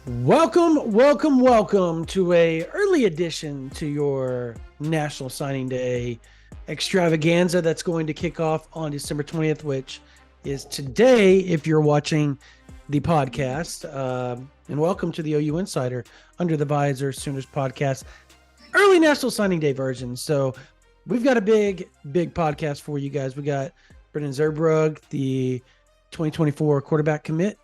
Welcome to a early edition to your National Signing Day extravaganza that's going to kick off on December 20th, which is today if you're watching the podcast. And welcome to the OU Insider under the Visor Sooners podcast, early National Signing Day version. So we've got a big podcast for you guys. We got Brendan Zurbrugg, the 2024 quarterback commit.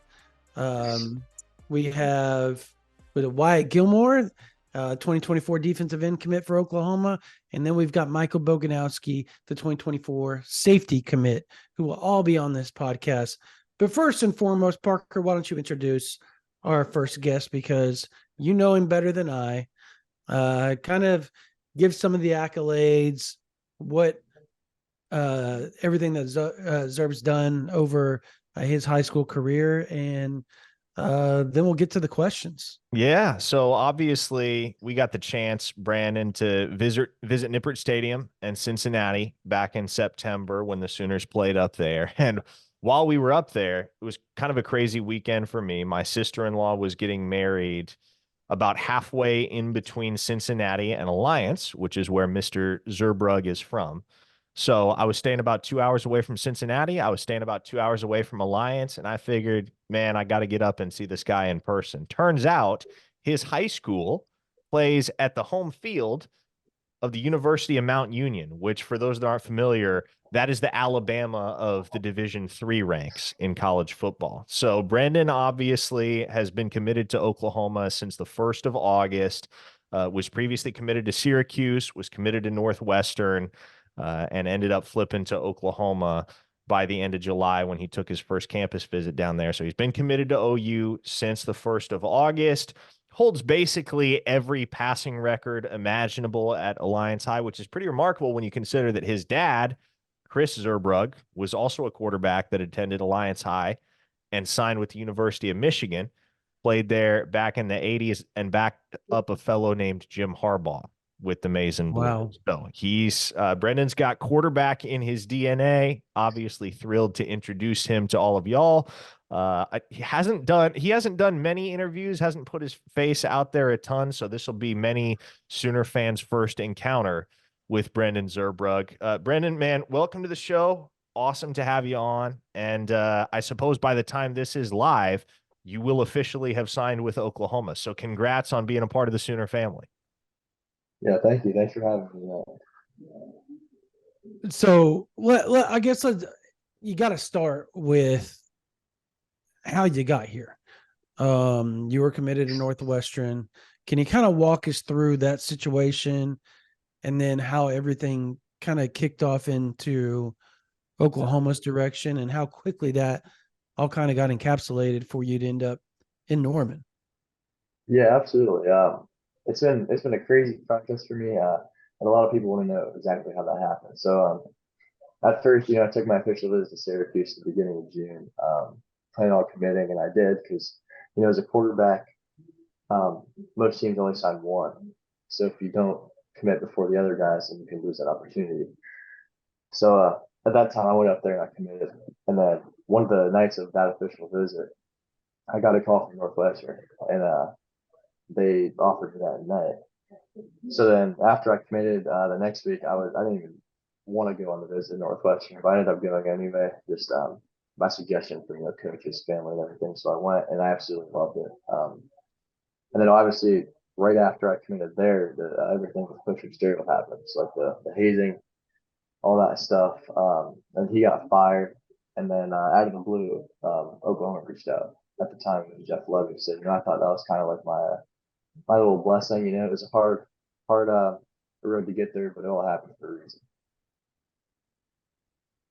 We have Wyatt Gilmore, 2024 defensive end commit for Oklahoma. And then we've got Michael Boganowski, the 2024 safety commit, who will all be on this podcast. But first and foremost, Parker, why don't you introduce our first guest, because you know him better than I. Kind of give some of the accolades, what everything that Zerb's done over his high school career, and then we'll get to the questions. Yeah. So obviously we got the chance, Brandon, to visit Nippert Stadium and Cincinnati back in September when the Sooners played up there. And while we were up there, it was kind of a crazy weekend for me. My sister-in-law was getting married about halfway in between Cincinnati and Alliance, which is where Mr. Zurbrugg is from. So I was staying about 2 hours away from Cincinnati. I was staying about 2 hours away from Alliance. And I figured, man, I got to get up and see this guy in person. Turns out his high school plays at the home field of the University of Mount Union, which, for those that aren't familiar, that is the Alabama of the Division III ranks in college football. So Brandon obviously has been committed to Oklahoma since the 1st of August, was previously committed to Syracuse, was committed to Northwestern, and ended up flipping to Oklahoma by the end of July when he took his first campus visit down there. So he's been committed to OU since the 1st of August, holds basically every passing record imaginable at Alliance High, which is pretty remarkable when you consider that his dad, Chris Zurbrugg, was also a quarterback that attended Alliance High and signed with the University of Michigan, played there back in the 80s, and backed up a fellow named Jim Harbaugh with the Maize and Blue. Wow. So he's Brendan's got quarterback in his DNA. Obviously thrilled to introduce him to all of y'all. He hasn't done many interviews, hasn't put his face out there a ton. So this will be many Sooner fans' first encounter with Brendan Zurbrugg. Brendan, man, welcome to the show. Awesome to have you on. And I suppose by the time this is live, you will officially have signed with Oklahoma. So congrats on being a part of the Sooner family. Yeah, thank you. Thanks for having me. So I guess you got to start with how you got here. You were committed to Northwestern. Can you kind of walk us through that situation and then how everything kind of kicked off into Oklahoma's direction and how quickly that all kind of got encapsulated for you to end up in Norman? Yeah, absolutely. It's been a crazy process for me, and a lot of people want to know exactly how that happened. So at first, I took my official visit to Syracuse at the beginning of June, planning on committing, and I did because, as a quarterback, most teams only sign one. So if you don't commit before the other guys, then you can lose that opportunity. So at that time, I went up there and I committed, and then one of the nights of that official visit, I got a call from Northwestern, and they offered me that night. So then after I committed the next week, I didn't even want to go on the visit to Northwestern, but I ended up going anyway, just by suggestion from coach's family and everything. So I went and I absolutely loved it. And then obviously right after I committed there, everything with Coach Fitzgerald happened. So like the hazing, all that stuff. And he got fired. And then out of the blue, Oklahoma reached out. At the time, it was Jeff Lovey. So I thought that was kind of like my little blessing. It was a hard road to get there, but it all happened for a reason.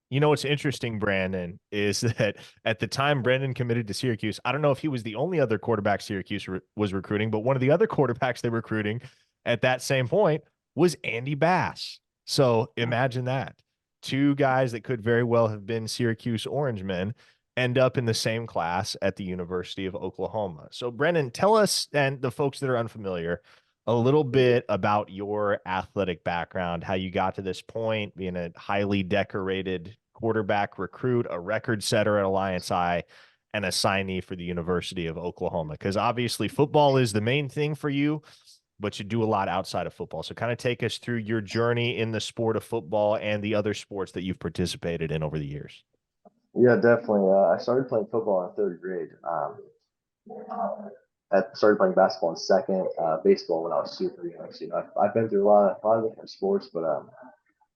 What's interesting, Brandon, is that at the time Brandon committed to Syracuse, I don't know if he was the only other quarterback Syracuse was recruiting, but one of the other quarterbacks they were recruiting at that same point was Andy Bass. So imagine that. Two guys that could very well have been Syracuse Orangemen end up in the same class at the University of Oklahoma. So Brendan, tell us, and the folks that are unfamiliar, a little bit about your athletic background, how you got to this point, being a highly decorated quarterback recruit, a record setter at Alliance High, and a signee for the University of Oklahoma? Because obviously football is the main thing for you, but you do a lot outside of football. So kind of take us through your journey in the sport of football and the other sports that you've participated in over the years. Yeah, definitely. I started playing football in third grade. I started playing basketball in second, baseball when I was super young. So, I've been through a lot of different sports, but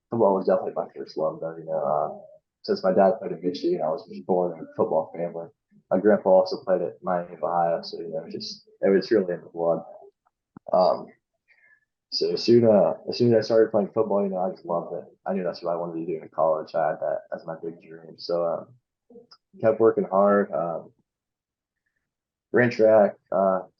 football was definitely my first love, though. Since my dad played in Michigan, I was just born in a football family. My grandpa also played at Miami of Ohio, so it was really in the blood. Um, so as soon as I started playing football, I just loved it. I knew that's what I wanted to do in college. I had that as my big dream. So kept working hard. Ran track,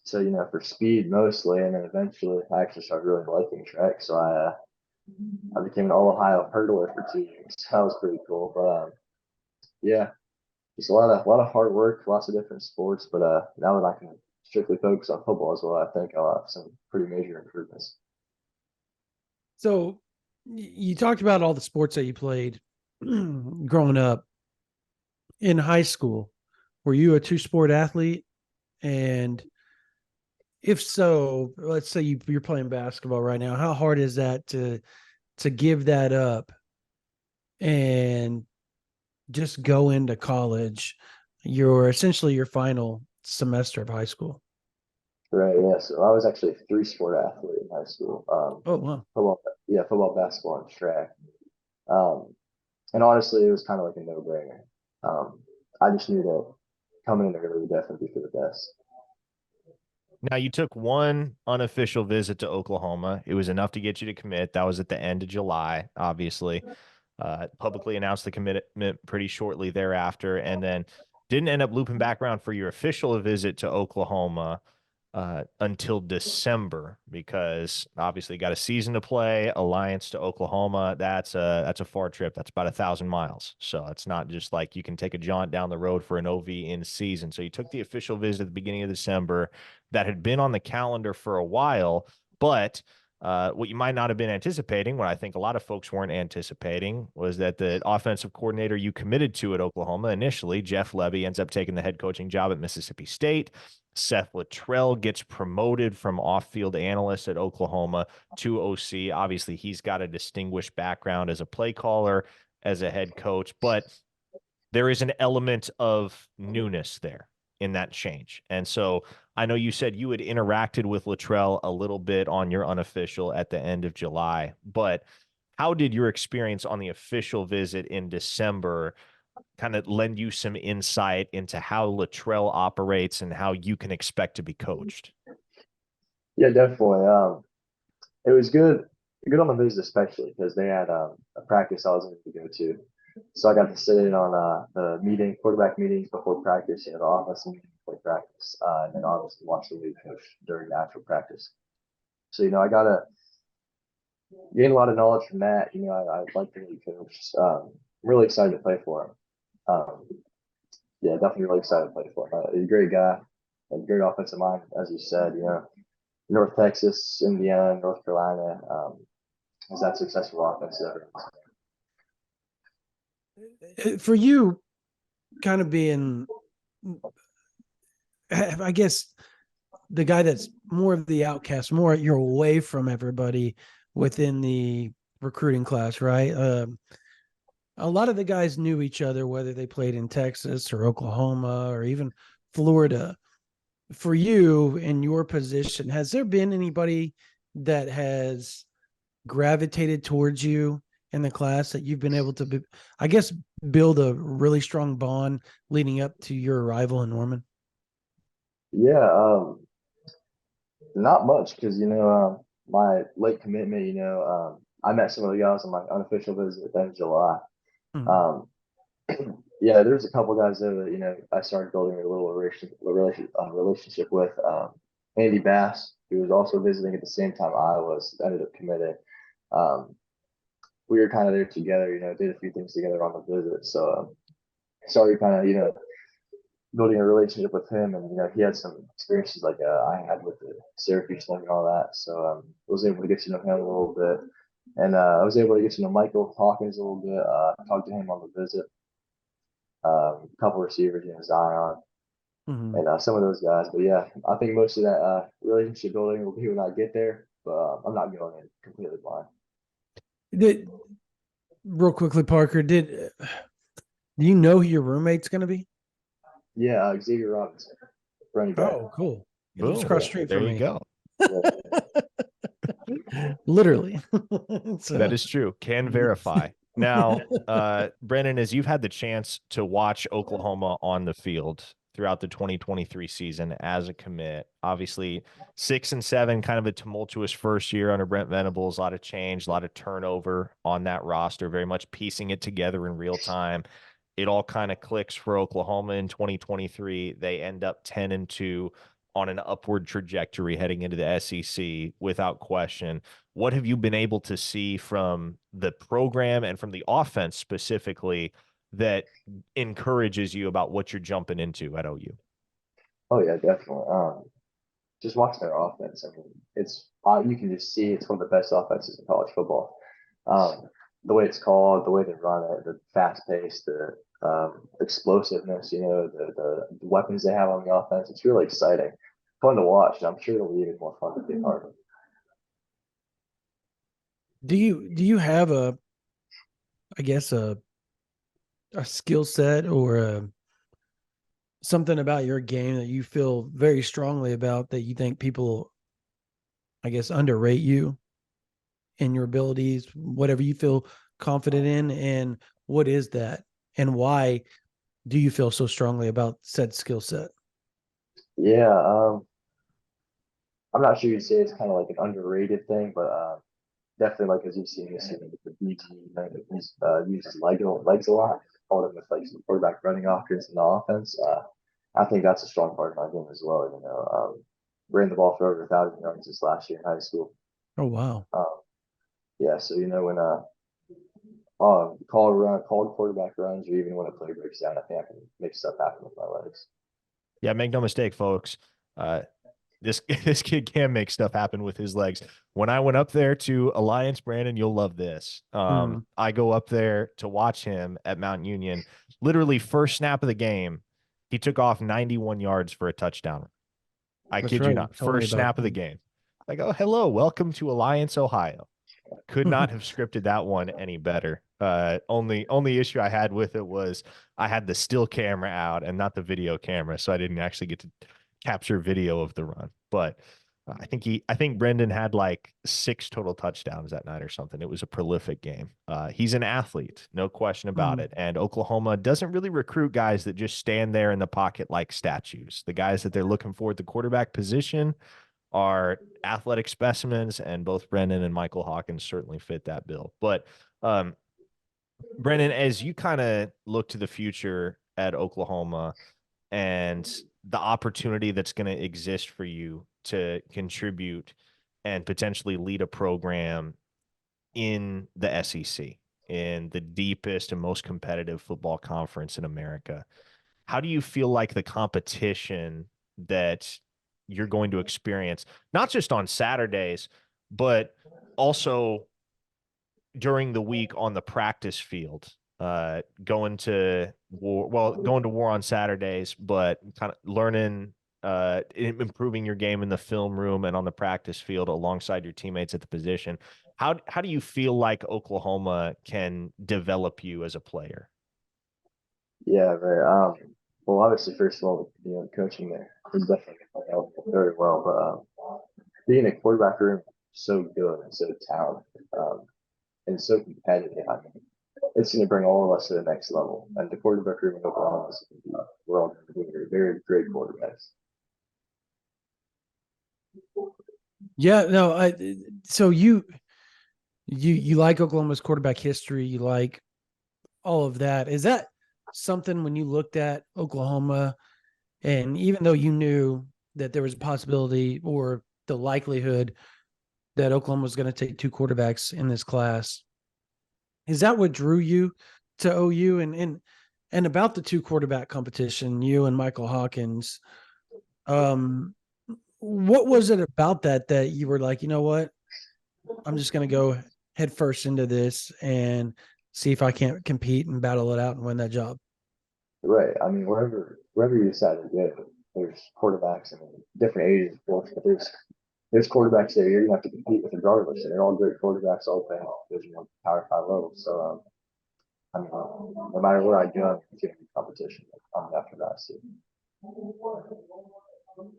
so for speed mostly, and then eventually I actually started really liking track. So I became an All Ohio hurdler for 2 years. That was pretty cool. But yeah, just a lot of hard work, lots of different sports. But now that I can strictly focus on football as well, I think I'll have some pretty major improvements. So you talked about all the sports that you played growing up. In high school, were you a two-sport athlete? And if so, let's say you're playing basketball right now. How hard is that to give that up and just go into college? You're essentially your final semester of high school. Right. Yeah. So I was actually a three-sport athlete in high school. Oh, wow. Football, basketball, and track. Um, and honestly, it was kind of like a no-brainer. I just knew that coming in early would definitely be for the best. Now, you took one unofficial visit to Oklahoma. It was enough to get you to commit. That was at the end of July, obviously. Publicly announced the commitment pretty shortly thereafter, and then didn't end up looping back around for your official visit to Oklahoma until December, because obviously you got a season to play. Alliance to Oklahoma, that's a far trip. That's about 1,000 miles. So it's not just like you can take a jaunt down the road for an OV in season. So you took the official visit at the beginning of December that had been on the calendar for a while, but what you might not have been anticipating, what I think a lot of folks weren't anticipating, was that the offensive coordinator you committed to at Oklahoma initially, Jeff Levy, ends up taking the head coaching job at Mississippi State. Seth Luttrell gets promoted from off-field analyst at Oklahoma to OC. Obviously, he's got a distinguished background as a play caller, as a head coach, but there is an element of newness there in that change. And so I know you said you had interacted with Luttrell a little bit on your unofficial at the end of July, but how did your experience on the official visit in December kind of lend you some insight into how Luttrell operates and how you can expect to be coached? Yeah, definitely. It was good on the visit, especially because they had a practice I was going to go to. So I got to sit in on the quarterback meetings before practice, the offensive meeting before practice, and then obviously watch the lead coach during the actual practice. So, I got to gain a lot of knowledge from that. I like the lead coach. I'm really excited to play for him. Yeah, definitely really excited to play for him. He's a great guy, a great offensive mind, as you said. North Texas, Indiana, North Carolina, has that successful offense ever. For you, kind of being, I guess, the guy that's more of the outcast, more you're away from everybody within the recruiting class, right? A lot of the guys knew each other, whether they played in Texas or Oklahoma or even Florida. For you in your position, has there been anybody that has gravitated towards you in the class that you've been able to, I guess, build a really strong bond leading up to your arrival in Norman? Yeah, not much because my late commitment. I met some of the guys on my unofficial visit in July. Mm-hmm. Yeah, there's a couple guys there that I started building a little relationship with. Andy Bass, who was also visiting at the same time I was, ended up committed. We were kind of there together. Did a few things together on the visit, so started kind of building a relationship with him, and he had some experiences like I had with the Syracuse thing and all that. So I was able to get to know him a little bit, and I was able to get to know Michael Hawkins a little bit. Talked to him on the visit. A couple receivers, Zion, Mhm. and some of those guys. But yeah, I think most of that relationship building will be when I get there. But I'm not going in completely blind. Did real quickly, Parker, do you know who your roommate's going to be? Yeah, Xavier Robinson, running back. Oh, cool. He lives Boom. across the Yeah, street There from you me. go. Literally. That So, is true. Can verify. Now, Brennan, as you've had the chance to watch Oklahoma on the field throughout the 2023 season as a commit, obviously 6-7, kind of a tumultuous first year under Brent Venables, a lot of change, a lot of turnover on that roster, very much piecing it together in real time. It all kind of clicks for Oklahoma in 2023. They end up 10-2 on an upward trajectory heading into the SEC without question. What have you been able to see from the program and from the offense specifically that encourages you about what you're jumping into at OU? Oh yeah, definitely. Just watching their offense. I mean, it's you can just see it's one of the best offenses in college football. The way it's called, the way they run it, the fast pace, the explosiveness, the weapons they have on the offense. It's really exciting, fun to watch, and I'm sure it'll be even more fun to be a part of. do you have I guess a skill set or something about your game that you feel very strongly about that you think people, I guess, underrate you in your abilities, whatever you feel confident in, and what is that, and why do you feel so strongly about said skill set? Yeah, I'm not sure you'd say it's kind of like an underrated thing, but definitely like as you've seen this season with the BG, he's uses legs a lot. Called him with like some quarterback running options in the offense. I think that's a strong part of my game as well. Ran the ball for over 1,000 yards this last year in high school. Oh, wow. Yeah, so when called quarterback runs, or even when a play breaks down, I think I can make stuff happen with my legs. Yeah, make no mistake, folks. This this kid can make stuff happen with his legs. When I went up there to Alliance, Brandon, you'll love this. I go up there to watch him at Mount Union. Literally, first snap of the game, he took off 91 yards for a touchdown. I That's kid you right. You not. told me First about snap of the that. game. Like, oh, hello, welcome to Alliance, Ohio. Could not have scripted that one any better. Only issue I had with it was I had the still camera out and not the video camera, so I didn't actually get to capture video of the run. But I think Brendan had like 6 total touchdowns that night or something. It was a prolific game. He's an athlete, no question about it. And Oklahoma doesn't really recruit guys that just stand there in the pocket like statues. The guys that they're looking for at the quarterback position are athletic specimens, and both Brendan and Michael Hawkins certainly fit that bill. But Brendan, as you kind of look to the future at Oklahoma and the opportunity that's going to exist for you to contribute and potentially lead a program in the SEC, in the deepest and most competitive football conference in America, how do you feel like the competition that you're going to experience, not just on Saturdays, but also during the week on the practice field, going to war on Saturdays, but kind of learning, improving your game in the film room and on the practice field alongside your teammates at the position. How do you feel like Oklahoma can develop you as a player? Yeah, very. Well, obviously, first of all, coaching there is definitely going to help very well. But being a quarterback room so good and so talented and so competitive, I mean, it's going to bring all of us to the next level. And the quarterback room in Oklahoma is going to be, we're all going to be very, very great quarterbacks. Yeah, no, so you like Oklahoma's quarterback history, you like all of that. Is that something when you looked at Oklahoma, and even though you knew that there was a possibility or the likelihood that Oklahoma was going to take 2 quarterbacks in this class, is that what drew you to OU? And about the 2 quarterback competition, you and Michael Hawkins, what was it about that you were like, you know what, I'm just going to go head first into this and see if I can't compete and battle it out and win that job? Right. I mean, wherever you decide to go, there's quarterbacks and different ages, of course, but there's quarterbacks there you're gonna have to compete with regardless, and they're all great quarterbacks, all playing Division One Power Five level. So I mean, no matter where I go, it's gonna be competition. I'm after that too.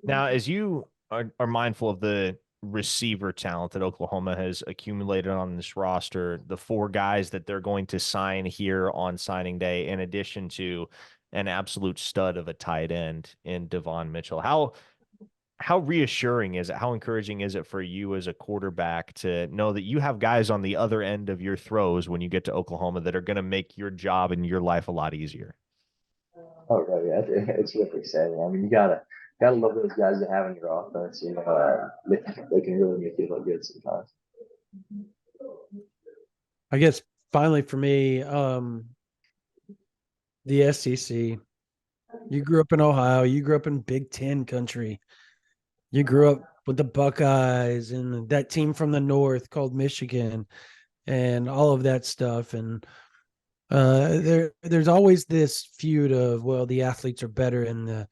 Now, as you are mindful of the receiver talent that Oklahoma has accumulated on this roster, the 4 guys that they're going to sign here on signing day, in addition to an absolute stud of a tight end in Devon Mitchell, how reassuring is it? How encouraging is it for you as a quarterback to know that you have guys on the other end of your throws when you get to Oklahoma that are going to make your job and your life a lot easier? Oh, right, yeah, it's really exciting. I mean, you gotta love those guys you have in your offense. You know, they can really make you look good sometimes. I guess finally for me, the SEC. You grew up in Ohio. You grew up in Big Ten country. You grew up with the Buckeyes and that team from the North called Michigan and all of that stuff. And there's always this feud of, well, the athletes are better in the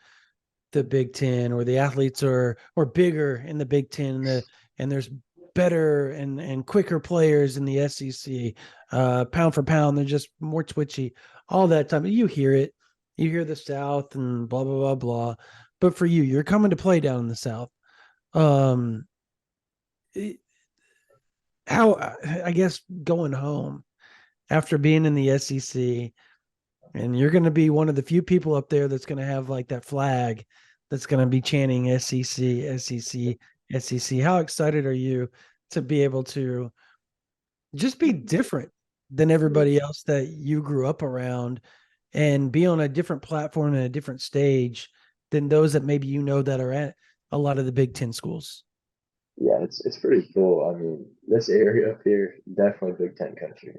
Big Ten, or the athletes are bigger in the Big Ten, and there's better and quicker players in the SEC. Pound for pound, they're just more twitchy. All that time, you hear it. You hear the South and blah blah blah blah. But for you, you're coming to play down in the South. How, I guess, going home after being in the SEC, and you're going to be one of the few people up there that's going to have like that flag that's going to be chanting SEC, SEC, SEC. How excited are you to be able to just be different than everybody else that you grew up around and be on a different platform and a different stage than those that maybe that are at a lot of the Big Ten schools? Yeah, it's pretty cool. I mean, this area up here, definitely Big Ten country.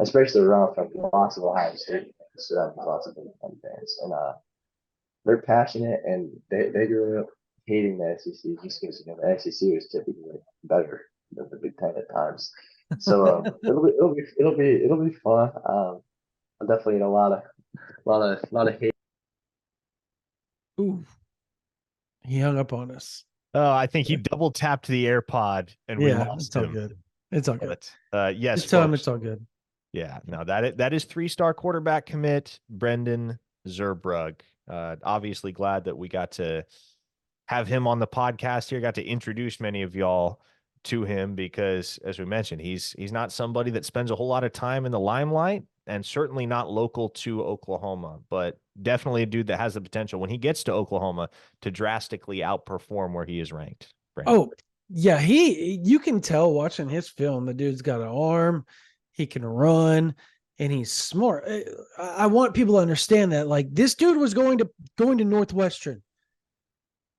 Especially around from lots of Ohio State, so that means lots of Big Ten fans, and they're passionate, and they grew up hating the SEC just because the SEC was typically better than the Big Ten at times. So it'll be fun. Definitely a lot of hate. Ooh, he hung up on us. Oh, I think he double tapped the AirPod and we lost it's all him. good. It's all good. But, yes, just tell him it's all good. Yeah, no, that is 3-star quarterback commit, Brendan Zurbrugg. Obviously glad that we got to have him on the podcast here, got to introduce many of y'all to him, because as we mentioned, he's not somebody that spends a whole lot of time in the limelight, and certainly not local to Oklahoma, but definitely a dude that has the potential when he gets to Oklahoma to drastically outperform where he is ranked. Brandon. Oh, yeah, you can tell watching his film, the dude's got an arm, he can run, and he's smart. I want people to understand that, like, this dude was going to Northwestern.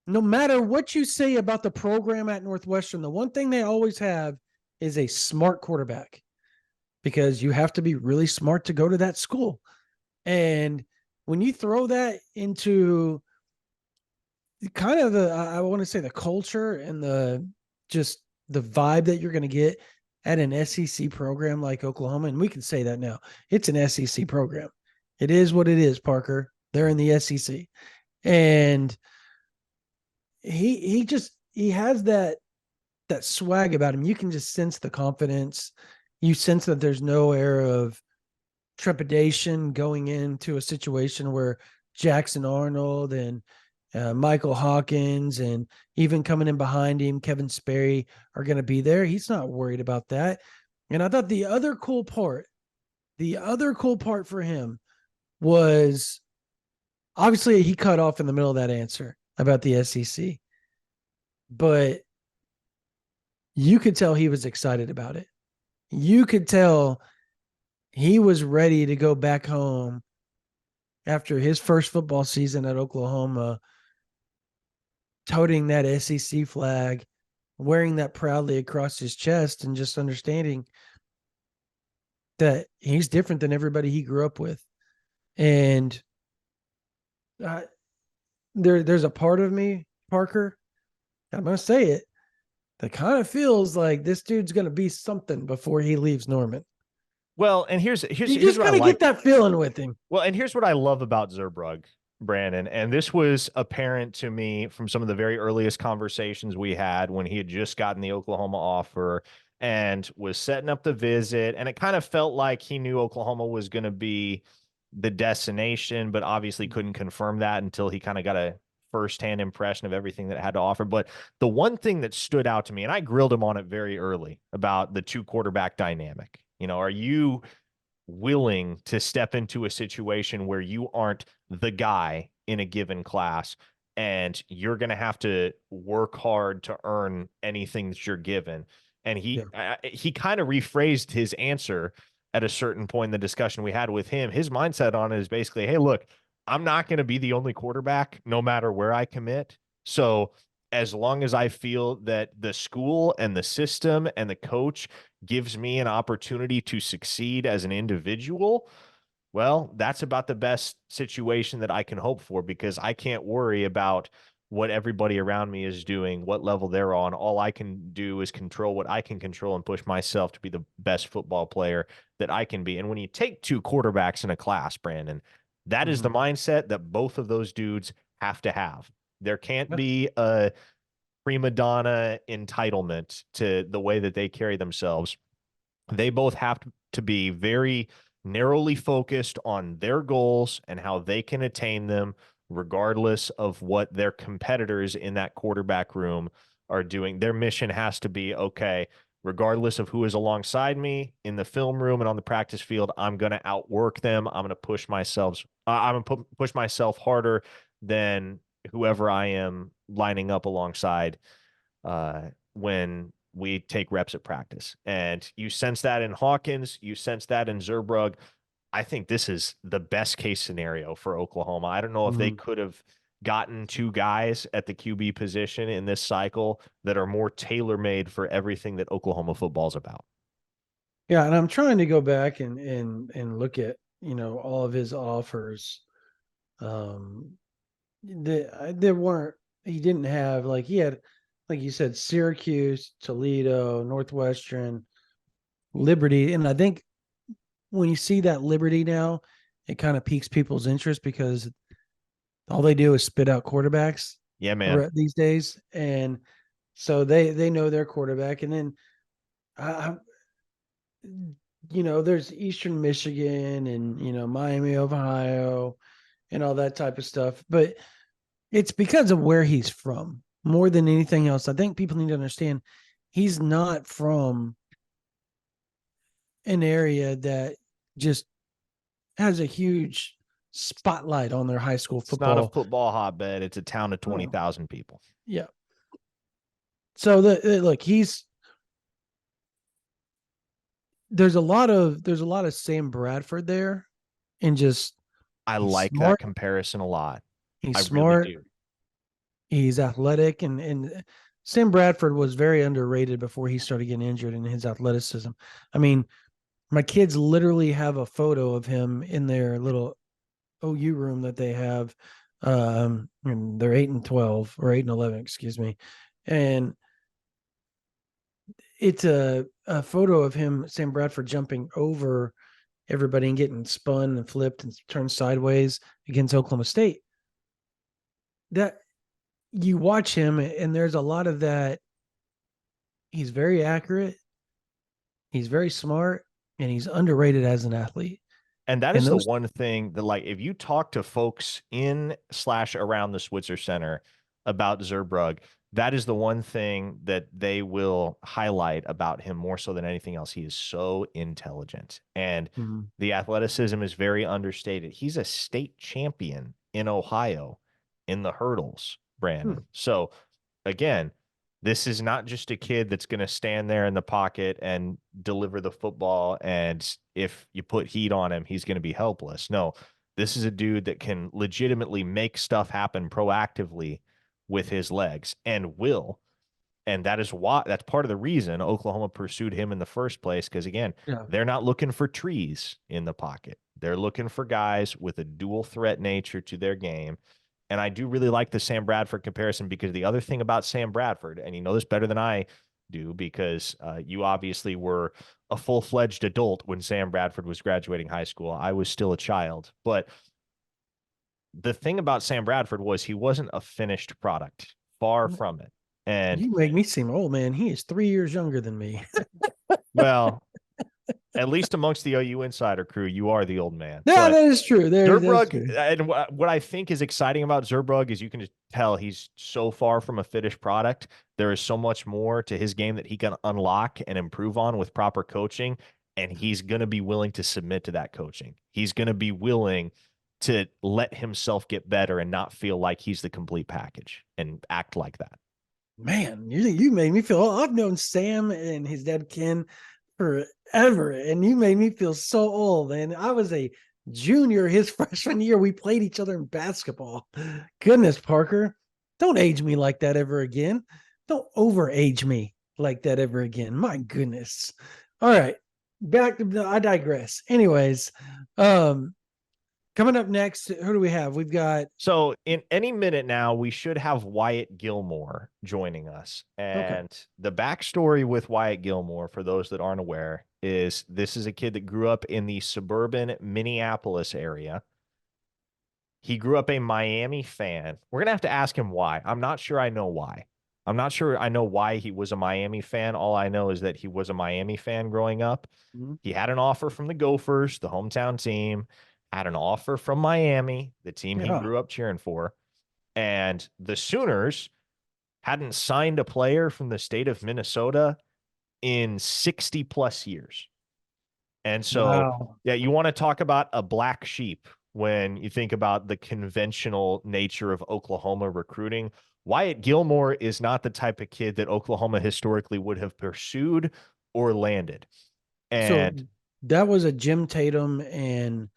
No matter what you say about the program at Northwestern, the one thing they always have is a smart quarterback, because you have to be really smart to go to that school. And when you throw that into kind of I want to say the culture and the vibe that you're going to get at an SEC program like Oklahoma, and we can say that now, it's an SEC program. It is what it is, Parker. They're in the SEC. And he has that swag about him. You can just sense the confidence. You sense that there's no air of trepidation going into a situation where Jackson Arnold and Michael Hawkins, and even coming in behind him, Kevin Sperry, are going to be there. He's not worried about that. And I thought the other cool part for him was, obviously he cut off in the middle of that answer about the SEC, but you could tell he was excited about it. You could tell he was ready to go back home after his first football season at Oklahoma, toting that SEC flag, wearing that proudly across his chest, and just understanding that he's different than everybody he grew up with. And there's a part of me, Parker, I'm going to say it, that kind of feels like this dude's going to be something before he leaves Norman. Well, and here's you just what I kind of like. get that feeling with him. Well, and here's what I love about Zurbrugg. Brandon. And this was apparent to me from some of the very earliest conversations we had when he had just gotten the Oklahoma offer and was setting up the visit. And it kind of felt like he knew Oklahoma was going to be the destination, but obviously couldn't confirm that until he kind of got a firsthand impression of everything that it had to offer. But the one thing that stood out to me, and I grilled him on it very early about the two quarterback dynamic, are you willing to step into a situation where you aren't the guy in a given class and you're going to have to work hard to earn anything that you're given? And he kind of rephrased his answer at a certain point in the discussion we had with him. His mindset on it is basically, hey, look, I'm not going to be the only quarterback no matter where I commit. So as long as I feel that the school and the system and the coach gives me an opportunity to succeed as an individual, well, that's about the best situation that I can hope for, because I can't worry about what everybody around me is doing, what level they're on. All I can do is control what I can control and push myself to be the best football player that I can be. And when you take two quarterbacks in a class, Brandon, that is the mindset that both of those dudes have to have. There can't be a prima donna entitlement to the way that they carry themselves. They both have to be very narrowly focused on their goals and how they can attain them, regardless of what their competitors in that quarterback room are doing. Their mission has to be, okay, regardless of who is alongside me in the film room and on the practice field, I'm going to outwork them. I'm going to push myself. I'm going to push myself harder than whoever I am lining up alongside when we take reps at practice. And you sense that in Hawkins, you sense that in Zurbrugg. I think this is the best case scenario for Oklahoma. I don't know if they could have gotten two guys at the QB position in this cycle that are more tailor-made for everything that Oklahoma football is about. Yeah, and I'm trying to go back and look at, all of his offers. There weren't, he didn't have, like, he had, like you said, Syracuse, Toledo, Northwestern, Liberty. And I think when you see that Liberty now, it kind of piques people's interest because all they do is spit out quarterbacks. Yeah, man. These days. And so they know their quarterback. And then, there's Eastern Michigan and, Miami, Ohio, and all that type of stuff. But it's because of where he's from more than anything else. I think people need to understand he's not from an area that just has a huge spotlight on their high school football. It's not a football hotbed. It's a town of 20,000 people. Yeah. So look, there's a lot of Sam Bradford there, and just I like that comparison a lot. He's smart. Really do. He's athletic, and Sam Bradford was very underrated before he started getting injured in his athleticism. I mean, my kids literally have a photo of him in their little OU room that they have. And they're 8 and 12 or 8 and 11, excuse me. And it's a photo of him, Sam Bradford, jumping over everybody and getting spun and flipped and turned sideways against Oklahoma State. That you watch him, and there's a lot of that. He's very accurate. He's very smart, and he's underrated as an athlete. And that is the one thing that, like, if you talk to folks in/around the Switzer Center about Zurbrugg, that is the one thing that they will highlight about him more so than anything else. He is so intelligent, and the athleticism is very understated. He's a state champion in Ohio in the hurdles, Brandon. So again, this is not just a kid that's going to stand there in the pocket and deliver the football, and if you put heat on him, he's going to be helpless. No, this is a dude that can legitimately make stuff happen proactively with his legs and will. And that's part of the reason Oklahoma pursued him in the first place. Because again, they're not looking for trees in the pocket. They're looking for guys with a dual threat nature to their game. And I do really like the Sam Bradford comparison, because the other thing about Sam Bradford, and you know this better than I do, because you obviously were a full-fledged adult when Sam Bradford was graduating high school. I was still a child. But the thing about Sam Bradford was he wasn't a finished product. Far from it. And you make me seem old, man. He is 3 years younger than me. well, at least amongst the OU Insider crew, you are the old man. Yeah, But that is true. That's Zurbrugg, true. and what I think is exciting about Zurbrugg is you can just tell he's so far from a finished product. There is so much more to his game that he can unlock and improve on with proper coaching, and he's going to be willing to submit to that coaching. He's going to be willing to let himself get better and not feel like he's the complete package and act like that. Man, you made me feel. I've known Sam and his dad Ken forever, and you made me feel so old. And I was a junior his freshman year. We played each other in basketball. Goodness, Parker, don't age me like that ever again. Don't overage me like that ever again. My goodness. All right, back to I digress. Anyways, coming up next, who do we have? We've got So in any minute now, we should have Wyatt Gilmore joining us. And the backstory with Wyatt Gilmore, for those that aren't aware, is this is a kid that grew up in the suburban Minneapolis area. He grew up a Miami fan. We're going to have to ask him why. I'm not sure I know why. I'm not sure I know why he was a Miami fan. All I know is that he was a Miami fan growing up. Mhm. He had an offer from the Gophers, the hometown team, had an offer from Miami, the team he grew up cheering for. And the Sooners hadn't signed a player from the state of Minnesota in 60 plus years. And so, yeah, you want to talk about a black sheep when you think about the conventional nature of Oklahoma recruiting. Wyatt Gilmore is not the type of kid that Oklahoma historically would have pursued or landed. And so that was a Jim Tatum and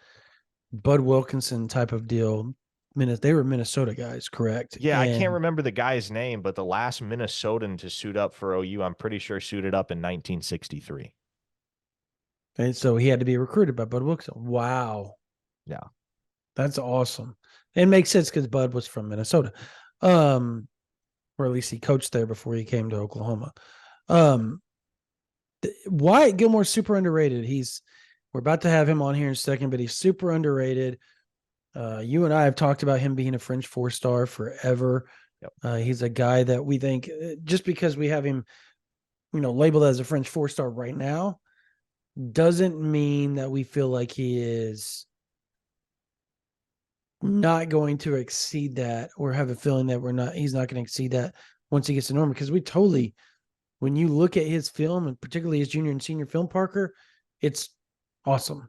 Bud Wilkinson type of deal. They were Minnesota guys, correct? Yeah, I can't remember the guy's name, but the last Minnesotan to suit up for OU, I'm pretty sure suited up in 1963. And so he had to be recruited by Bud Wilkinson. Wow. Yeah. That's awesome. It makes sense because Bud was from Minnesota. Or at least he coached there before he came to Oklahoma. Wyatt Gilmore's super underrated. We're about to have him on here in a second, but he's super underrated. You and I have talked about him being a French 4-star forever. Yep. He's a guy that we think just because we have him, labeled as a French 4-star right now, doesn't mean that we feel like he is not going to exceed that or have a feeling that he's not going to exceed that once he gets to Norman. Because when you look at his film and particularly his junior and senior film, Parker, it's awesome.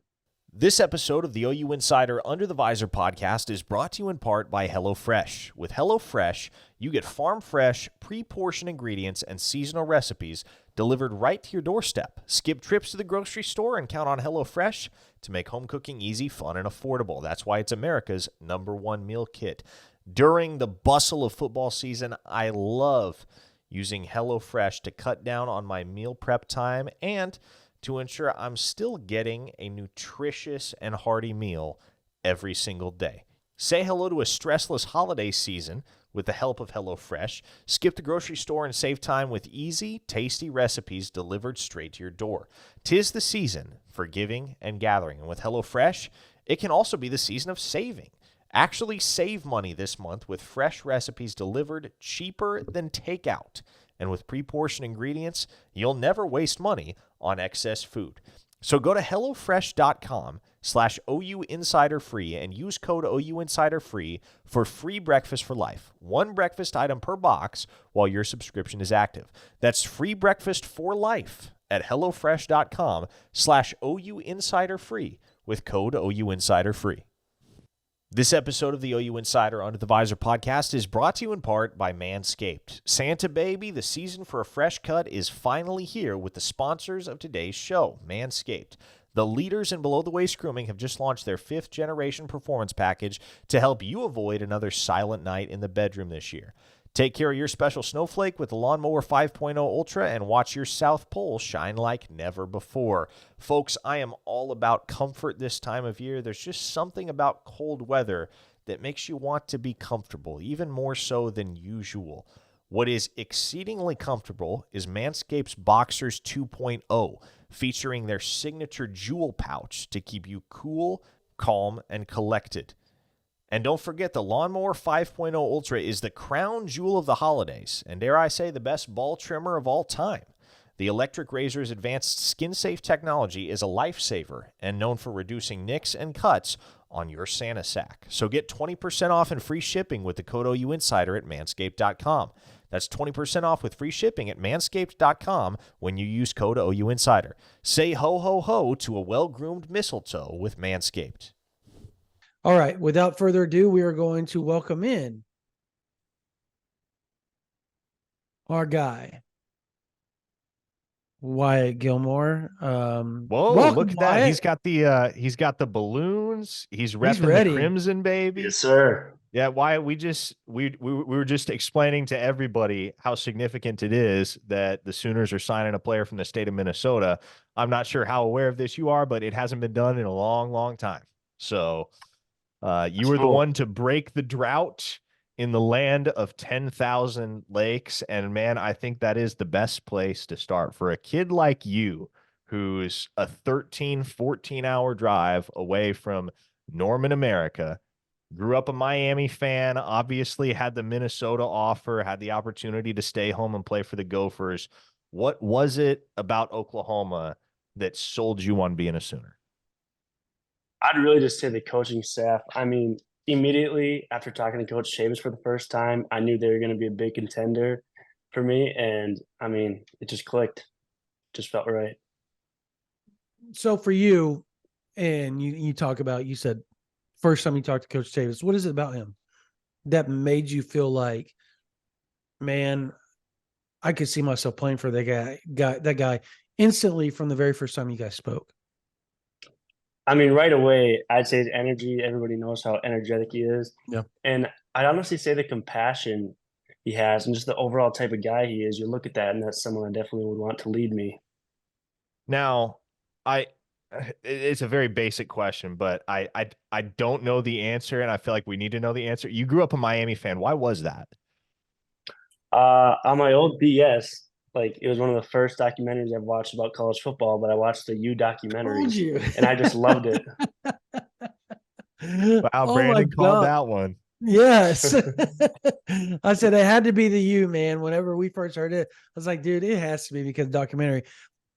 This episode of the OU Insider Under the Visor podcast is brought to you in part by HelloFresh. With HelloFresh, you get farm-fresh, pre-portioned ingredients and seasonal recipes delivered right to your doorstep. Skip trips to the grocery store and count on HelloFresh to make home cooking easy, fun, and affordable. That's why it's America's #1 meal kit. During the bustle of football season, I love using HelloFresh to cut down on my meal prep time and to ensure I'm still getting a nutritious and hearty meal every single day. Say hello to a stressless holiday season with the help of HelloFresh. Skip the grocery store and save time with easy, tasty recipes delivered straight to your door. 'Tis the season for giving and gathering, and with HelloFresh, it can also be the season of saving. Actually save money this month with fresh recipes delivered cheaper than takeout. And with pre-portioned ingredients, you'll never waste money on excess food. So go to HelloFresh.com/OU Insider Free and use code OU Insider Free for free breakfast for life. One breakfast item per box while your subscription is active. That's free breakfast for life at HelloFresh.com/OU Insider Free with code OU Insider Free. This episode of the OU Insider Under the Visor podcast is brought to you in part by Manscaped. Santa baby, the season for a fresh cut is finally here with the sponsors of today's show, Manscaped. The leaders in below-the-waist grooming have just launched their 5th-generation performance package to help you avoid another silent night in the bedroom this year. Take care of your special snowflake with the Lawnmower 5.0 Ultra and watch your South Pole shine like never before. Folks, I am all about comfort this time of year. There's just something about cold weather that makes you want to be comfortable, even more so than usual. What is exceedingly comfortable is Manscaped's Boxers 2.0, featuring their signature jewel pouch to keep you cool, calm, and collected. And don't forget, the Lawnmower 5.0 Ultra is the crown jewel of the holidays, and dare I say, the best ball trimmer of all time. The electric razor's advanced skin-safe technology is a lifesaver and known for reducing nicks and cuts on your Santa sack. So get 20% off and free shipping with the code OU Insider at manscaped.com. That's 20% off with free shipping at manscaped.com when you use code OU Insider. Say ho, ho, ho to a well-groomed mistletoe with Manscaped. All right. Without further ado, we are going to welcome in our guy, Wyatt Gilmore. Whoa, welcome, look at Wyatt. that. He's got the balloons. He's repping ready. the crimson, baby. Yes, sir. Yeah, Wyatt, we were just explaining to everybody how significant it is that the Sooners are signing a player from the state of Minnesota. I'm not sure how aware of this you are, but it hasn't been done in a long, long time. So you were the one to break the drought in the land of 10,000 lakes. And man, I think that is the best place to start for a kid like you, who's a 13, 14-hour drive away from Norman, America. Grew up a Miami fan, obviously had the Minnesota offer, had the opportunity to stay home and play for the Gophers. What was it about Oklahoma that sold you on being a Sooner? I'd really just say the coaching staff. I mean, immediately after talking to Coach Chavis for the first time, I knew they were going to be a big contender for me. And I mean, it just clicked. Just felt right. So for you, and you talk about, you said first time you talked to Coach Chavis, what is it about him that made you feel like, man, I could see myself playing for that guy instantly from the very first time you guys spoke? I mean, right away, I'd say his energy. Everybody knows how energetic he is. Yeah. And I'd honestly say the compassion he has and just the overall type of guy he is. You look at that, and that's someone I definitely would want to lead me. Now, it's a very basic question, but I don't know the answer, and I feel like we need to know the answer. You grew up a Miami fan. Why was that? On my old BS, like it was one of the first documentaries I've watched about college football, but I watched the U documentary and I just loved it. Wow, Brandon called that one. Yes. I said it had to be the U, man. Whenever we first heard it, I was like, dude, it has to be because of documentary,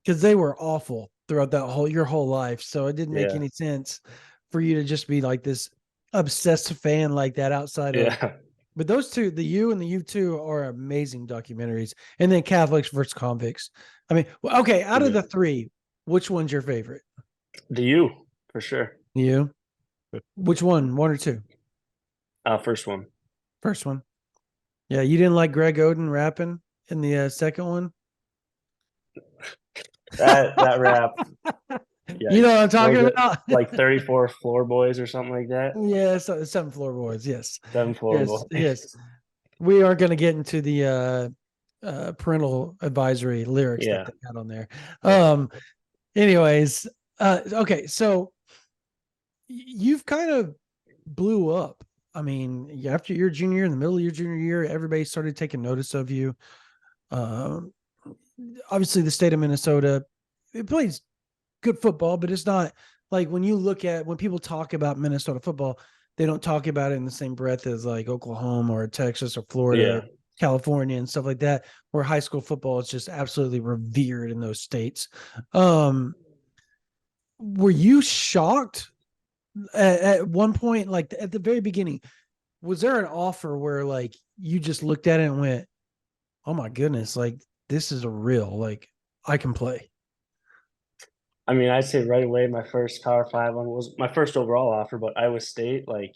because they were awful throughout your whole life. So it didn't make any sense for you to just be like this obsessed fan like that outside of. But those two, the U and the U2, are amazing documentaries. And then Catholics versus Convicts. I mean, okay, out of the three, which one's your favorite? The U, for sure. The U? Which one? One or two? First one. First one. Yeah, you didn't like Greg Oden rapping in the second one? That rap. Yeah, you know what I'm talking about? Like 34 floor boys or something like that? Yeah, 7 floor boys, yes. 7 floor boys. Yes. We are going to get into the parental advisory lyrics that they got on there. Anyways, okay, so you've kind of blew up. I mean, after your junior year, in the middle of your junior year, everybody started taking notice of you. Obviously, the state of Minnesota, it plays good football, but it's not like when people talk about Minnesota football, they don't talk about it in the same breath as like Oklahoma or Texas or Florida, California and stuff like that, where high school football is just absolutely revered in those states. Were you shocked at one point, like at the very beginning? Was there an offer where like you just looked at it and went, oh my goodness, like this is a real, like I can play? I mean, I'd say right away my first Power 5 one was my first overall offer, but Iowa State, like,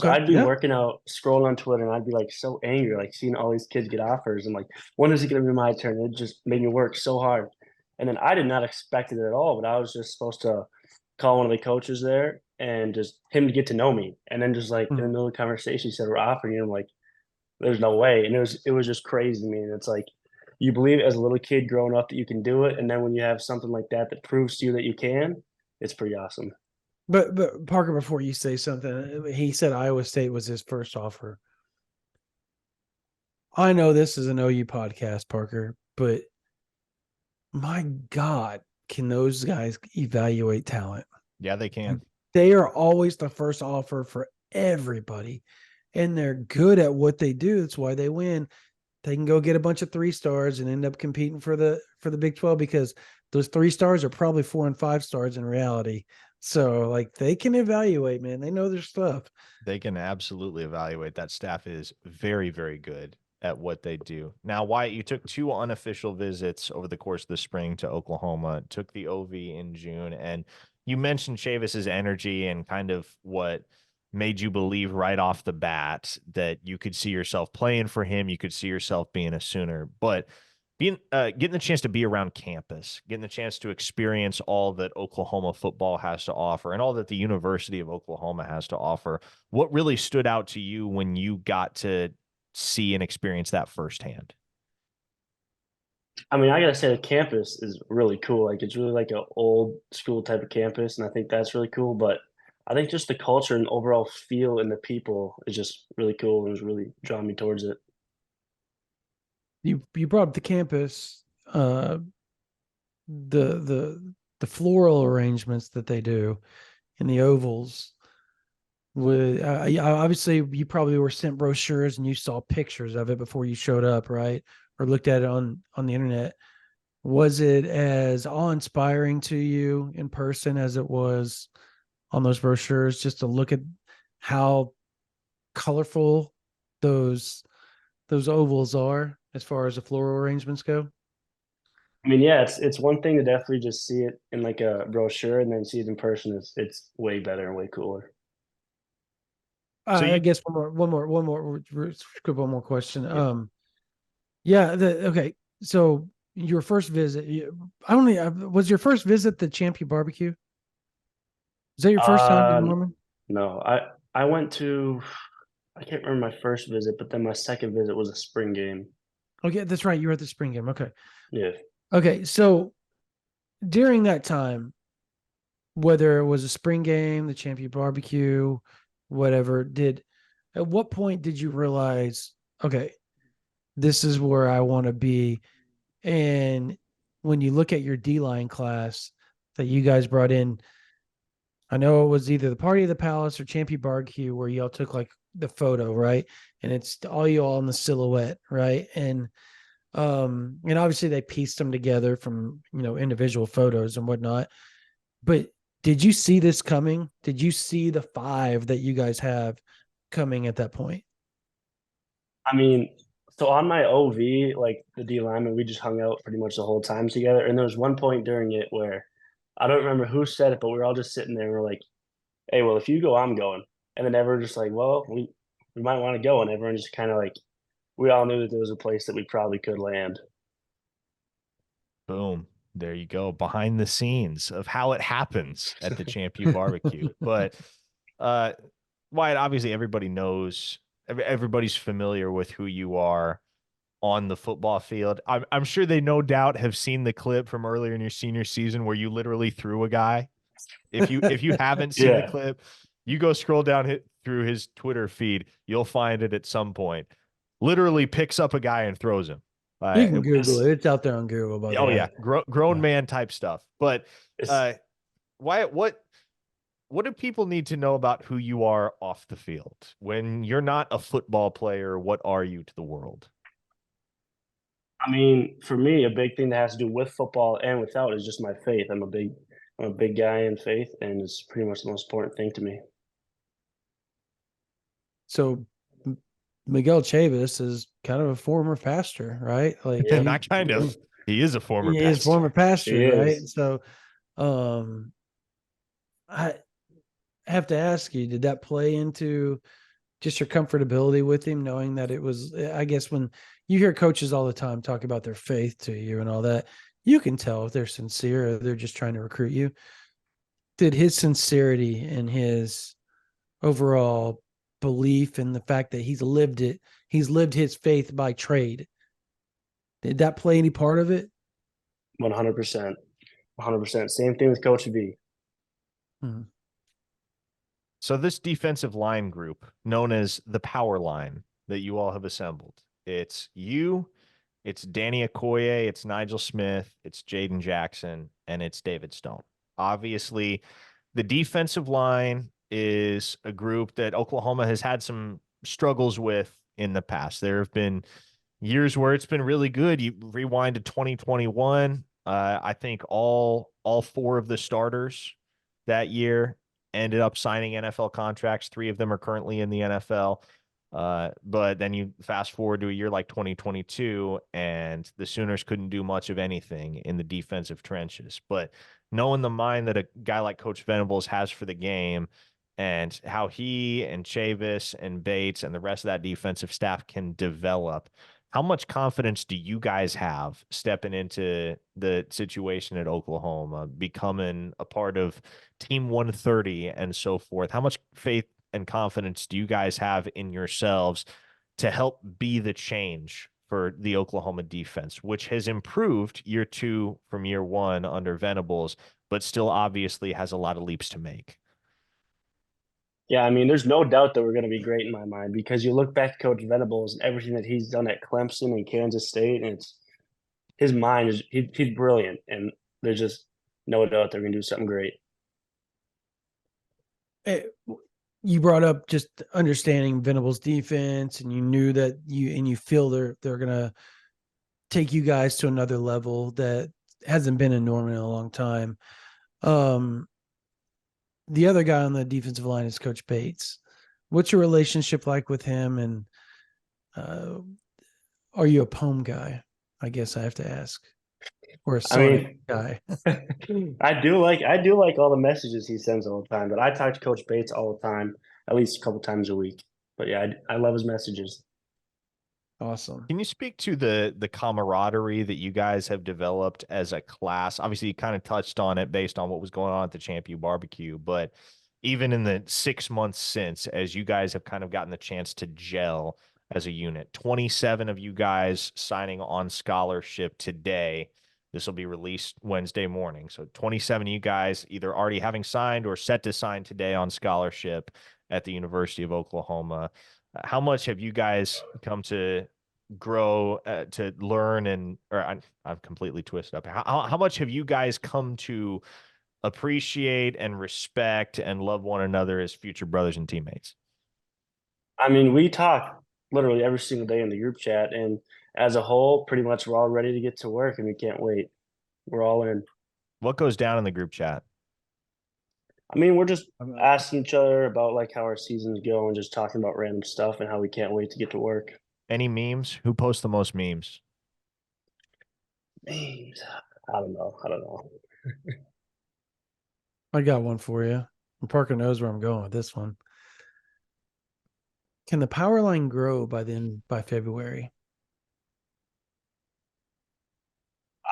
so I'd be working out, scrolling on Twitter, and I'd be like so angry, like seeing all these kids get offers and like, when is it going to be my turn? It just made me work so hard. And then I did not expect it at all, but I was just supposed to call one of the coaches there and just him to get to know me. And then just like in the middle of the conversation, he said, we're offering you. I'm like, there's no way. And it was just crazy to me. And it's like, you believe as a little kid growing up that you can do it. And then when you have something like that proves to you that you can, it's pretty awesome. But Parker, before you say something, he said Iowa State was his first offer. I know this is an OU podcast, Parker, but my God, can those guys evaluate talent? Yeah, they can. They are always the first offer for everybody, and they're good at what they do. That's why they win. They can go get a bunch of 3-stars and end up competing for the Big 12, because those 3-stars are probably 4 and 5 stars in reality. So like they can evaluate, man. They know their stuff. They can absolutely evaluate. That staff is very, very good at what they do. Now, Wyatt, you took 2 unofficial visits over the course of the spring to Oklahoma, took the OV in June, and you mentioned Chavis's energy and kind of what made you believe right off the bat that you could see yourself playing for him, you could see yourself being a Sooner. But getting the chance to be around campus, getting the chance to experience all that Oklahoma football has to offer and all that the University of Oklahoma has to offer, what really stood out to you when you got to see and experience that firsthand? I mean, I gotta say the campus is really cool. Like it's really like an old school type of campus, and I think that's really cool. But I think just the culture and overall feel and the people is just really cool and was really drawing me towards it. You brought up the campus, the floral arrangements that they do in the ovals. With obviously you probably were sent brochures and you saw pictures of it before you showed up, right? Or looked at it on the internet. Was it as awe-inspiring to you in person as it was on those brochures, just to look at how colorful those ovals are as far as the floral arrangements go? I mean, yeah, it's one thing to definitely just see it in like a brochure and then see it in person. It's way better and way cooler. So I you, guess one more question. Okay. So your first visit, was your first visit the Champion Barbecue? Is that your first time in Uh, Norman? no, I went to I can't remember my first visit, but then my second visit was a spring game. Okay, that's right. You were at the spring game. Okay. Yeah. Okay. So during that time, whether it was a spring game, the Champion Barbecue, whatever, at what point did you realize, okay, this is where I want to be? And when you look at your D-line class that you guys brought in, I know it was either the Party of the Palace or Champion Barbecue where y'all took like the photo, right? And it's all you all in the silhouette, right? And obviously they pieced them together from, individual photos and whatnot. But did you see this coming? Did you see the 5 that you guys have coming at that point? I mean, so on my OV, like the D lineman, we just hung out pretty much the whole time together. And there was one point during it where I don't remember who said it, but we were all just sitting there and we're like, hey, well, if you go, I'm going. And then everyone just like, well, we might want to go. And everyone just kind of like, we all knew that there was a place that we probably could land. boom, there you go, behind the scenes of how it happens at the Champion Barbecue. But Wyatt, obviously everybody knows, everybody's familiar with who you are on the football field. I'm sure they no doubt have seen the clip from earlier in your senior season where you literally threw a guy. If you haven't seen the clip, you go scroll down through his Twitter feed, you'll find it at some point. Literally picks up a guy and throws him. You can Google it. It's out there on Google. By the way. Yeah, grown man type stuff. But Wyatt, what do people need to know about who you are off the field? When you're not a football player, what are you to the world? I mean, for me, a big thing that has to do with football and without is just my faith. I'm a big guy in faith, and it's pretty much the most important thing to me. So Miguel Chavis is kind of a former pastor, right? Like not kind of. He is a former pastor. He is former pastor, He right? is. So I have to ask you, did that play into just your comfortability with him, knowing that it was, I guess when you hear coaches all the time talk about their faith to you and all that, you can tell if they're sincere or they're just trying to recruit you. Did his sincerity and his overall belief in the fact that he's lived his faith by trade, did that play any part of it? 100%. 100%. Same thing with Coach V. Mm-hmm. So this defensive line group, known as the power line that you all have assembled, it's you, it's Danny Okoye, it's Nigel Smith, it's Jaden Jackson, and it's David Stone. Obviously, the defensive line is a group that Oklahoma has had some struggles with in the past. There have been years where it's been really good. You rewind to 2021. I think all four of the starters that year ended up signing NFL contracts. 3 of them are currently in the NFL. But then you fast forward to a year like 2022, and the Sooners couldn't do much of anything in the defensive trenches. But knowing the mind that a guy like Coach Venables has for the game, and how he and Chavis and Bates and the rest of that defensive staff can develop, how much confidence do you guys have stepping into the situation at Oklahoma, becoming a part of Team 130 and so forth? How much faith and confidence do you guys have in yourselves to help be the change for the Oklahoma defense, which has improved year 2 from year 1 under Venables, but still obviously has a lot of leaps to make? Yeah, I mean, there's no doubt that we're going to be great in my mind, because you look back to Coach Venables and everything that he's done at Clemson and Kansas State, and his mind is he's brilliant, and there's just no doubt they're going to do something great. You brought up just understanding Venables' defense, and you knew that you feel they're going to take you guys to another level that hasn't been in Norman in a long time. The other guy on the defensive line is Coach Bates. What's your relationship like with him? And are you a poem guy? I guess I have to ask. Or a Sonic guy. I do like all the messages he sends all the time, but I talk to Coach Bates all the time, at least a couple times a week. But yeah, I love his messages. Awesome. Can you speak to the camaraderie that you guys have developed as a class? Obviously, you kind of touched on it based on what was going on at the Champion Barbecue, but even in the 6 months since, as you guys have kind of gotten the chance to gel as a unit, 27 of you guys signing on scholarship today. This will be released Wednesday morning. So 27 of you guys either already having signed or set to sign today on scholarship at the University of Oklahoma. How much have you guys come to grow, to learn, and I'm completely twisted up. How much have you guys come to appreciate and respect and love one another as future brothers and teammates? I mean, we talk literally every single day in the group chat, and as a whole, pretty much we're all ready to get to work, and we can't wait. We're all in. What goes down in the group chat? I mean, we're just asking each other about like how our seasons go and just talking about random stuff and how we can't wait to get to work. Any memes? Who posts the most memes? Memes? I don't know. I got one for you. And Parker knows where I'm going with this one. Can the power line grow by February?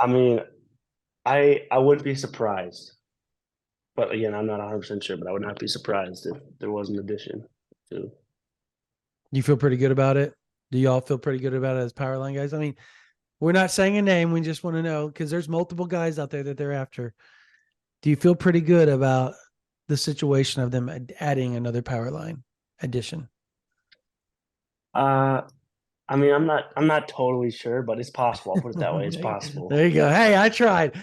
I mean, I wouldn't be surprised. But again, I'm not 100% sure, but I would not be surprised if there was an addition to. You feel pretty good about it? Do y'all feel pretty good about it as power line guys? I mean, we're not saying a name. We just want to know, because there's multiple guys out there that they're after. Do you feel pretty good about the situation of them adding another power line addition? I mean, I'm not totally sure, but it's possible. I'll put it that way. It's possible. There you go. Hey, I tried.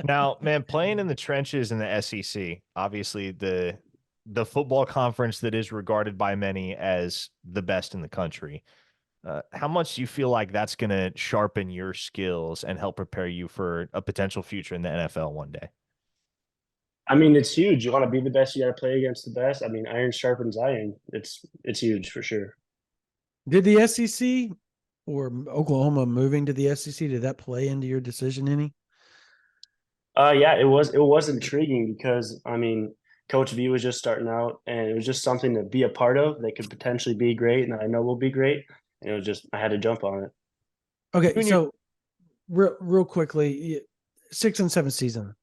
Now, man, playing in the trenches in the SEC, obviously the football conference that is regarded by many as the best in the country. How much do you feel like that's going to sharpen your skills and help prepare you for a potential future in the NFL one day? I mean, it's huge. You want to be the best, you got to play against the best. I mean, iron sharpens iron. It's huge for sure. Did the SEC or Oklahoma moving to the SEC, did that play into your decision any? Yeah, it was intriguing because, I mean, Coach V was just starting out, and it was just something to be a part of that could potentially be great, and I know will be great. And it was just, I had to jump on it. Okay, so real quickly, 6 and 7 season.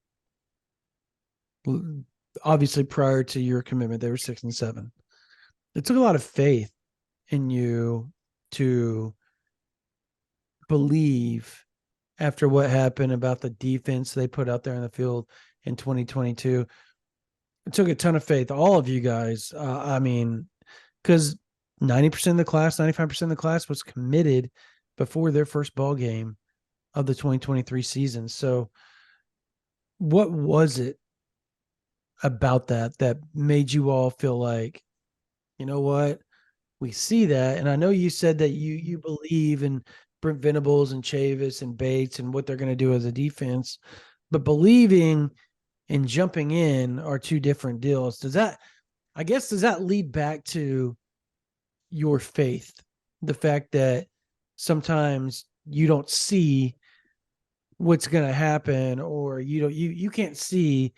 Obviously, prior to your commitment, they were 6 and 7. It took a lot of faith in you to believe, after what happened about the defense they put out there in the field in 2022. It took a ton of faith, all of you guys. I mean, because 90% of the class, 95% of the class was committed before their first ball game of the 2023 season. So what was it about that made you all feel like, you know what, we see that? And I know you said that you believe in Brent Venables and Chavis and Bates and what they're going to do as a defense, but believing and jumping in are two different deals. Does that lead back to your faith? The fact that sometimes you don't see what's going to happen, or you can't see,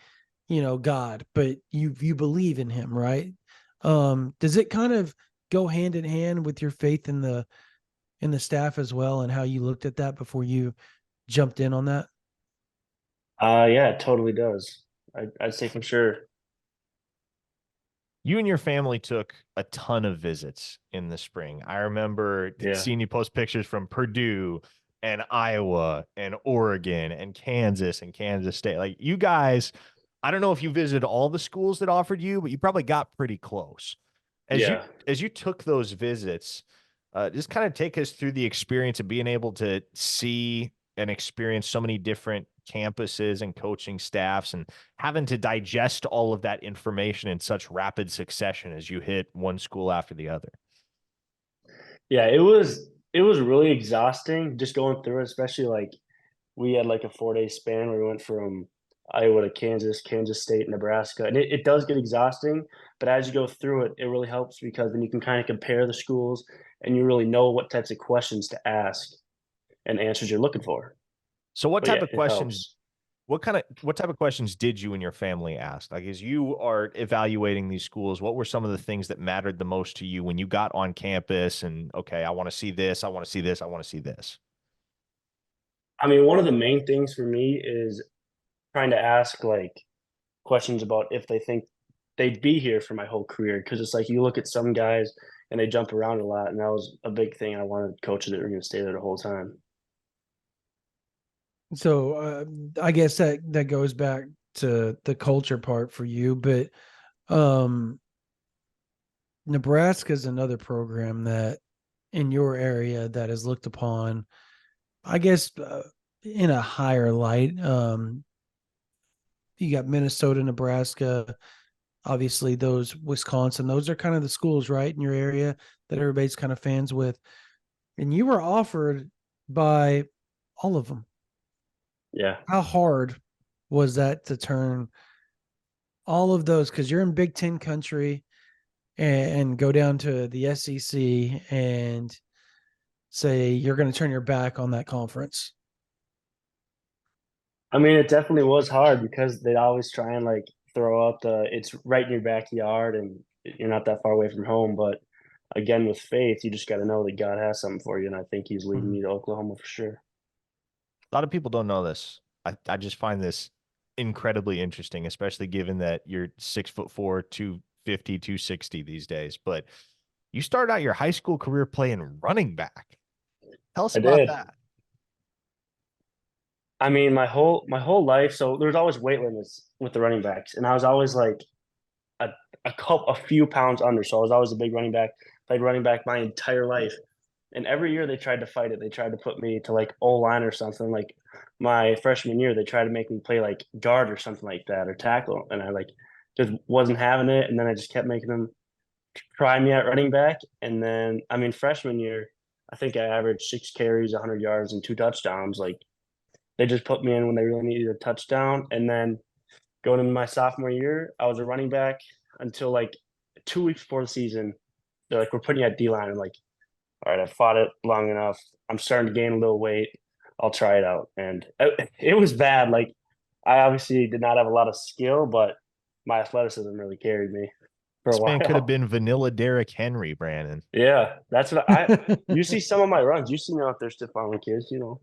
God, but you believe in him, right? Does it kind of go hand in hand with your faith in the staff as well, and how you looked at that before you jumped in on that? Yeah, it totally does. I'd say for sure. You and your family took a ton of visits in the spring. I remember seeing you post pictures from Purdue and Iowa and Oregon and Kansas State. Like, you guys, I don't know if you visited all the schools that offered you, but you probably got pretty close. As you took those visits, just kind of take us through the experience of being able to see and experience so many different campuses and coaching staffs, and having to digest all of that information in such rapid succession as you hit one school after the other. Yeah, it was really exhausting just going through it, especially like we had like a 4-day span where we went from Iowa to Kansas State, Nebraska. And it does get exhausting, but as you go through it, it really helps because then you can kind of compare the schools and you really know what types of questions to ask and answers you're looking for. So what type of it questions, helps. what type of questions did you and your family ask? Like, as you are evaluating these schools, what were some of the things that mattered the most to you when you got on campus and, okay, I want to see this, I want to see this, I want to see this? I mean, one of the main things for me is trying to ask like questions about if they think they'd be here for my whole career. Cause it's like you look at some guys and they jump around a lot. And that was a big thing. I wanted coaches that were going to stay there the whole time. So I guess that goes back to the culture part for you, but Nebraska is another program that in your area that is looked upon, I guess, in a higher light. You got Minnesota, Nebraska, obviously those Wisconsin, those are kind of the schools, right, in your area that everybody's kind of fans with. And you were offered by all of them. Yeah. How hard was that to turn all of those? Because you're in Big Ten country, and go down to the SEC and say you're going to turn your back on that conference. I mean, it definitely was hard because they'd always try and like throw up it's right in your backyard and you're not that far away from home. But again, with faith, you just got to know that God has something for you. And I think he's leading me to Oklahoma for sure. A lot of people don't know this. I just find this incredibly interesting, especially given that you're 6'4", 250, 260 these days. But you started out your high school career playing running back. Tell us about that. I mean, my whole life. So there's always weight limits with the running backs, and I was always like a few pounds under. So I was always a big running back. Played running back my entire life, and every year they tried to fight it. They tried to put me to like O-line or something. Like my freshman year, they tried to make me play like guard or something like that or tackle, and I like just wasn't having it. And then I just kept making them try me at running back. And then I mean, freshman year, I think I averaged 6 carries, 100 yards, and 2 touchdowns. Like they just put me in when they really needed a touchdown. And then going into my sophomore year, I was a running back until like 2 weeks before the season. They're like, we're putting you at D-line. I'm like, all right, I fought it long enough. I'm starting to gain a little weight. I'll try it out. And it was bad. Like, I obviously did not have a lot of skill, but my athleticism really carried me for a This while. man could have been vanilla Derrick Henry, Brandon. Yeah, that's what you see some of my runs. You see me out there stiff arming kids, you know.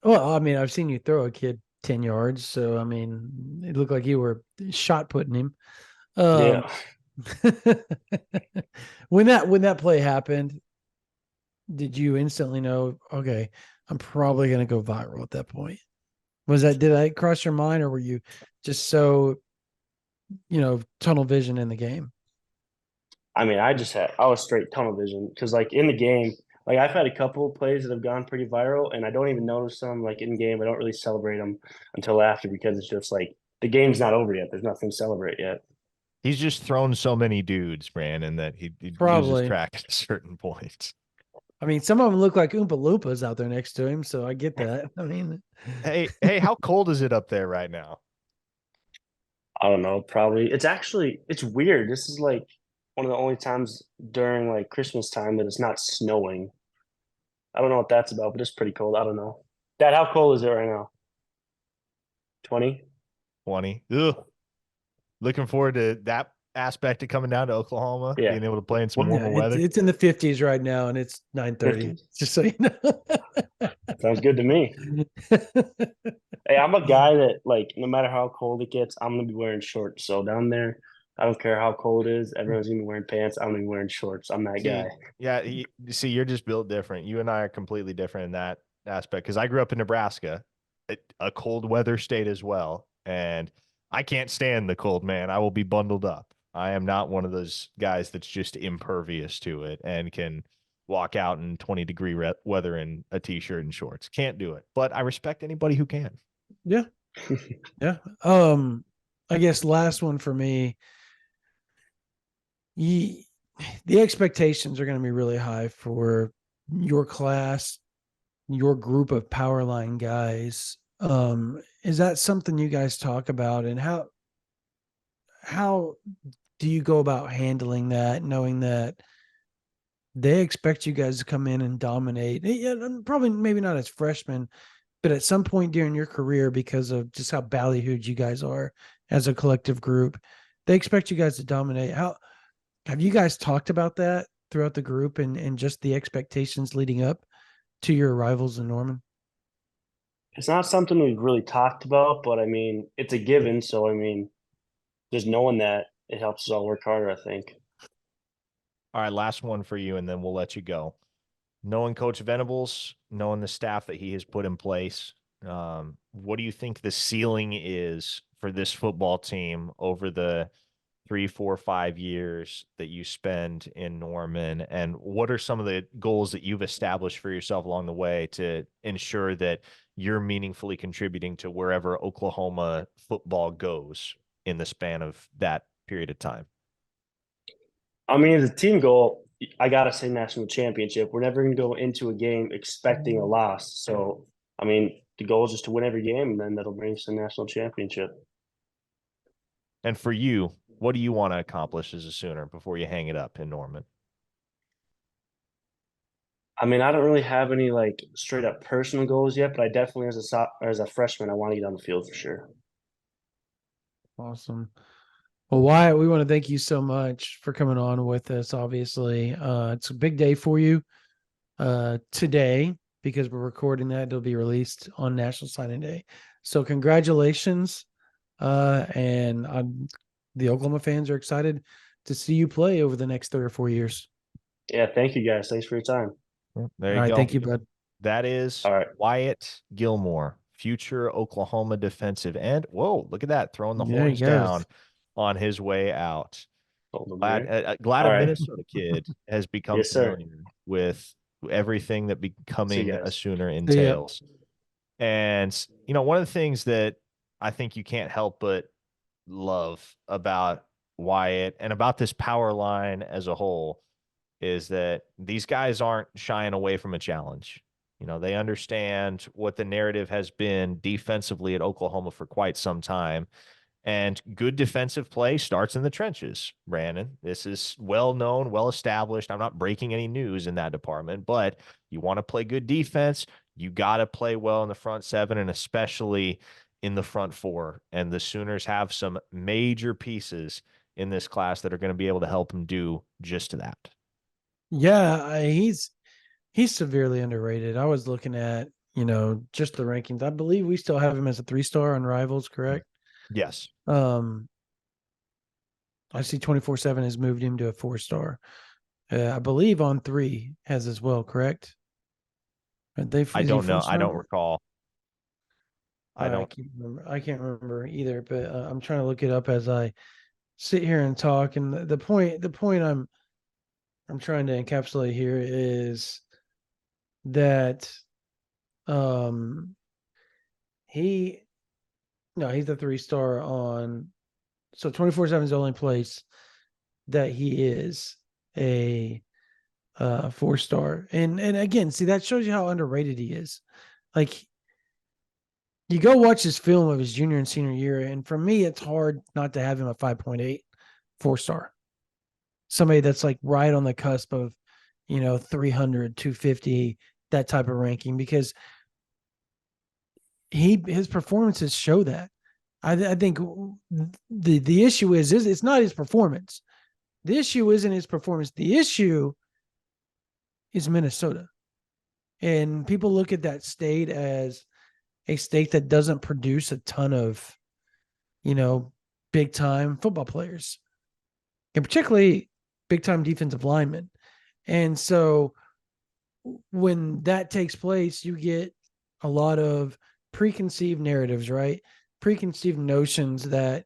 Well, I mean, I've seen you throw a kid 10 yards. So, I mean, it looked like you were shot putting him. Yeah. When that play happened, did you instantly know, okay, I'm probably going to go viral at that point? Did that cross your mind, or were you just so, tunnel vision in the game? I mean, I was straight tunnel vision because like in the game, like I've had a couple of plays that have gone pretty viral and I don't even notice them like in game. I don't really celebrate them until after because it's just like the game's not over yet. There's nothing to celebrate yet. He's just thrown so many dudes, Brandon, that he loses Probably. track at a certain point. I mean, some of them look like Oompa Loompas out there next to him, so I get that. I mean, Hey, how cold is it up there right now? I don't know. Probably it's weird. This is like one of the only times during like Christmas time that it's not snowing. I don't know what that's about, but it's pretty cold. I don't know. Dad, how cold is it right now? 20? 20. Ugh. Looking forward to that aspect of coming down to Oklahoma, Yeah. being able to play in some Well, warmer weather. it's in the 50s right now, and it's 9:30. Just so you know. Sounds good to me. Hey, I'm a guy that like no matter how cold it gets, I'm gonna be wearing shorts. So down there, I don't care how cold it is. Everyone's gonna be wearing pants. I'm gonna be wearing shorts. I'm that guy. Yeah, you see, you're just built different. You and I are completely different in that aspect. Because I grew up in Nebraska, a cold weather state as well, and I can't stand the cold, man. I will be bundled up. I am not one of those guys that's just impervious to it and can walk out in 20-degree weather in a t-shirt and shorts. Can't do it. But I respect anybody who can. Yeah. Yeah. I guess last one for me. The expectations are going to be really high for your class, your group of power line guys. Is that something you guys talk about, and how do you go about handling that, knowing that they expect you guys to come in and dominate? Yeah, probably maybe not as freshmen, but at some point during your career, because of just how ballyhooed you guys are as a collective group, they expect you guys to dominate. How have you guys talked about that throughout the group and just the expectations leading up to your arrivals in Norman? It's not something we've really talked about, but I mean, it's a given. So I mean, just knowing that it helps us all work harder, I think. All right, last one for you, and then we'll let you go. Knowing Coach Venables, knowing the staff that he has put in place, what do you think the ceiling is for this football team over the 3, 4, 5 years that you spend in Norman? And what are some of the goals that you've established for yourself along the way to ensure that you're meaningfully contributing to wherever Oklahoma football goes in the span of that period of time? I mean, as a team goal, I gotta say national championship. We're never gonna go into a game expecting a loss. So, I mean, the goal is just to win every game, and then that'll bring us a national championship. And for you, what do you want to accomplish as a Sooner before you hang it up in Norman? I mean, I don't really have any like straight up personal goals yet, but I definitely, as a freshman, I want to get on the field for sure. Awesome. Well, Wyatt, we want to thank you so much for coming on with us. Obviously, it's a big day for you today because we're recording that. It'll be released on National Signing Day. So congratulations. And the Oklahoma fans are excited to see you play over the next 3 or 4 years. Yeah, thank you guys. Thanks for your time. There you All right, go. thank you, bud. That is All right. Wyatt Gilmore, future Oklahoma defensive end. Whoa, look at that, throwing the There he horns goes. down on his way out. Glad All a right. Minnesota kid has become Yes, sir. familiar with everything that becoming a guys. Sooner entails. And, you know, one of the things that I think you can't help but love about Wyatt and about this power line as a whole is that these guys aren't shying away from a challenge. You know, they understand what the narrative has been defensively at Oklahoma for quite some time. And good defensive play starts in the trenches, Brandon. This is well known, well established. I'm not breaking any news in that department, but you want to play good defense. You got to play well in the front seven and especially in the front four. And the Sooners have some major pieces in this class that are going to be able to help them do just that. Yeah, he's severely underrated. I was looking at, just the rankings. I believe we still have him as a 3-star on Rivals, correct? Yes. I see 24/7 has moved him to a 4-star. I believe On 3 has as well, correct? I don't know. I don't recall. I can't remember either, but I'm trying to look it up as I sit here and talk. And the point I'm trying to encapsulate here is that he No, he's a 3-star on. So 24/7 is the only place that he is a 4-star. And again, see, that shows you how underrated he is. Like, you go watch his film of his junior and senior year, and for me, it's hard not to have him a 5.8 4-star. Somebody that's like right on the cusp of, 300, 250, that type of ranking, because his performances show that. I think the issue is it's not his performance. The issue isn't his performance. The issue is Minnesota. And people look at that state as a state that doesn't produce a ton of, big time football players, and particularly big time defensive linemen. And so when that takes place, you get a lot of preconceived narratives, right? Preconceived notions that,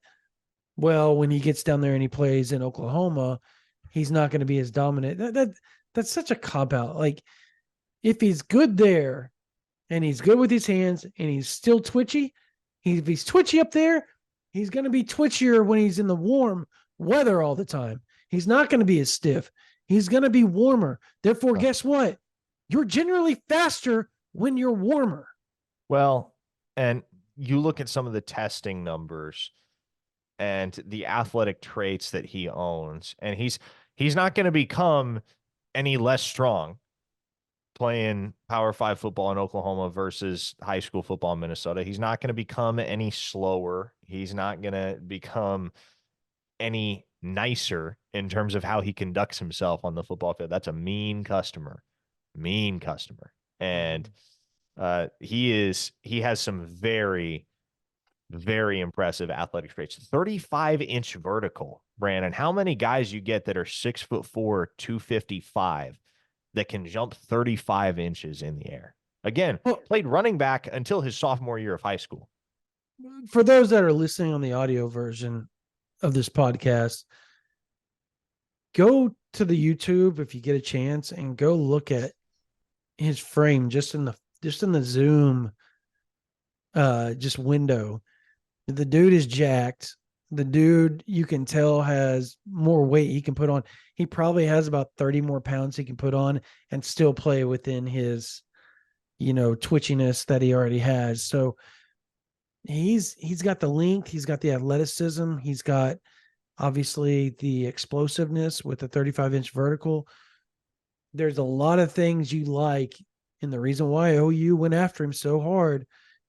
well, when he gets down there and he plays in Oklahoma, he's not going to be as dominant. That's such a cop out. Like, if he's good there and he's good with his hands and he's still twitchy, if he's twitchy up there, he's going to be twitchier when he's in the warm weather all the time. He's not going to be as stiff. He's going to be warmer. Therefore, guess what? You're generally faster when you're warmer. Well, and you look at some of the testing numbers and the athletic traits that he owns, and he's not going to become any less strong playing Power 5 football in Oklahoma versus high school football in Minnesota. He's not going to become any slower. He's not going to become any nicer in terms of how he conducts himself on the football field. That's a mean customer. And he has some very, very impressive athletic traits. 35-inch vertical, Brandon. How many guys you get that are 6'4", 255 that can jump 35 inches in the air? Again, played running back until his sophomore year of high school. For those that are listening on the audio version of this podcast, go to the YouTube if you get a chance and go look at his frame just in the Zoom just window. The dude is jacked. The dude, you can tell, has more weight he can put on. He probably has about 30 more pounds he can put on and still play within his, twitchiness that he already has. So he's got the length, he's got the athleticism, he's got obviously the explosiveness with the 35-inch vertical. There's a lot of things you like, and the reason why OU went after him so hard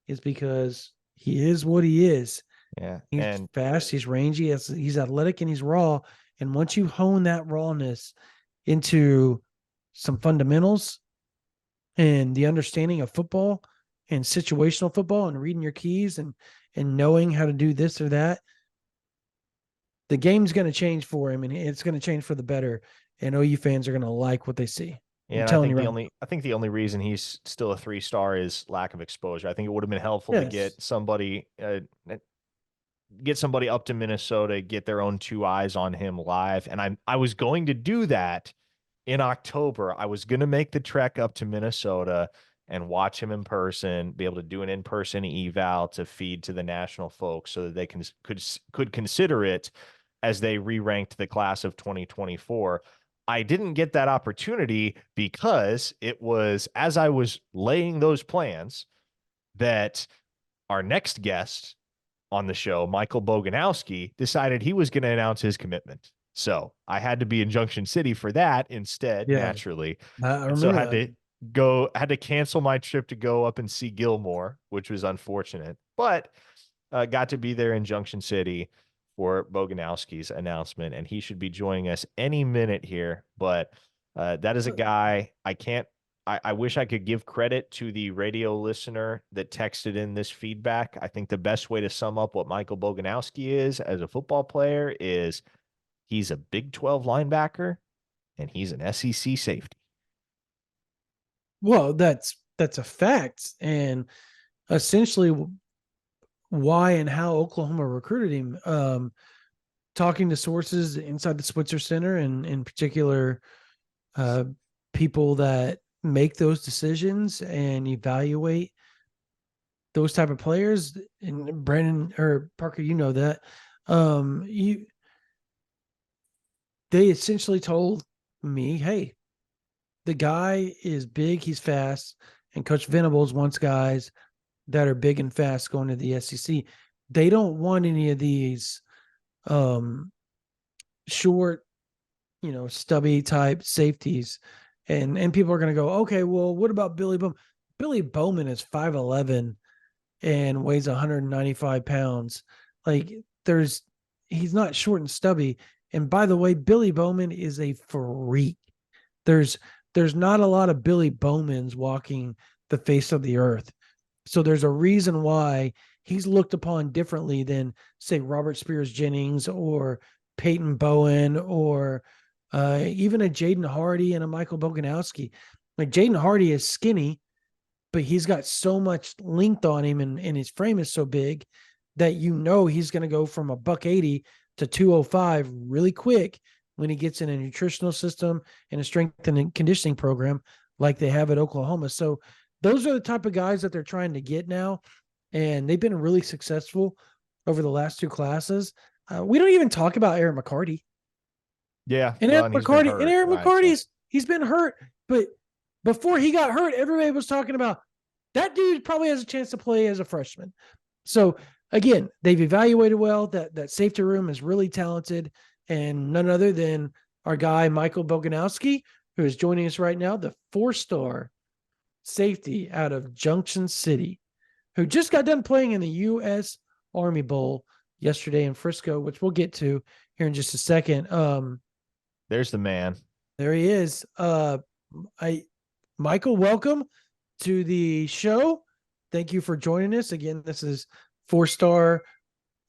is because he is what he is. Yeah. He's fast, he's rangy, he's athletic, and he's raw. And once you hone that rawness into some fundamentals and the understanding of football and situational football and reading your keys and knowing how to do this or that, the game's going to change for him, and it's going to change for the better. And OU fans are going to like what they see. Yeah, I think the only reason he's still a 3-star is lack of exposure. I think it would have been helpful to get somebody up to Minnesota, get their own 2 eyes on him live. And I was going to do that in October. I was going to make the trek up to Minnesota and watch him in person, be able to do an in-person eval to feed to the national folks so that they could consider it as they re-ranked the class of 2024. I didn't get that opportunity because it was as I was laying those plans that our next guest on the show, Michael Boganowski, decided he was going to announce his commitment. So I had to be in Junction City for that instead, naturally. So I had to cancel my trip to go up and see Gilmore, which was unfortunate, but got to be there in Junction City for Boganowski's announcement, and he should be joining us any minute here. But that is a guy I wish I could give credit to the radio listener that texted in this feedback. I think the best way to sum up what Michael Boganowski is as a football player is he's a Big 12 linebacker and he's an SEC safety. Well, that's a fact. And essentially why and how Oklahoma recruited him, talking to sources inside the Switzer Center and in particular people that make those decisions and evaluate those type of players, and Brandon or Parker, you know that, they essentially told me, hey, the guy is big, he's fast, and Coach Venables wants guys that are big and fast going to the SEC. They don't want any of these short, stubby type safeties. And people are going to go, okay, well, what about Billy Bowman? Billy Bowman is 5'11" and weighs 195 pounds. Like he's not short and stubby. And by the way, Billy Bowman is a freak. There's not a lot of Billy Bowmans walking the face of the earth. So there's a reason why he's looked upon differently than, say, Robert Spears Jennings or Peyton Bowen or even a Jaden Hardy and a Michael Boganowski. Like Jaden Hardy is skinny, but he's got so much length on him and his frame is so big that he's going to go from a $180 to 205 really quick when he gets in a nutritional system and a strength and conditioning program like they have at Oklahoma. So those are the type of guys that they're trying to get now, and they've been really successful over the last two classes. We don't even talk about Aaron McCarty. Yeah, and Aaron McCarty's he's been hurt, but before he got hurt, everybody was talking about that dude probably has a chance to play as a freshman. So again, they've evaluated well. That safety room is really talented, and none other than our guy Michael Boganowski, who is joining us right now, the 4-star safety out of Junction City, who just got done playing in the U.S. Army Bowl yesterday in Frisco, which we'll get to here in just a second. There's the man. There he is. Michael, welcome to the show. Thank you for joining us. Again, this is 4-star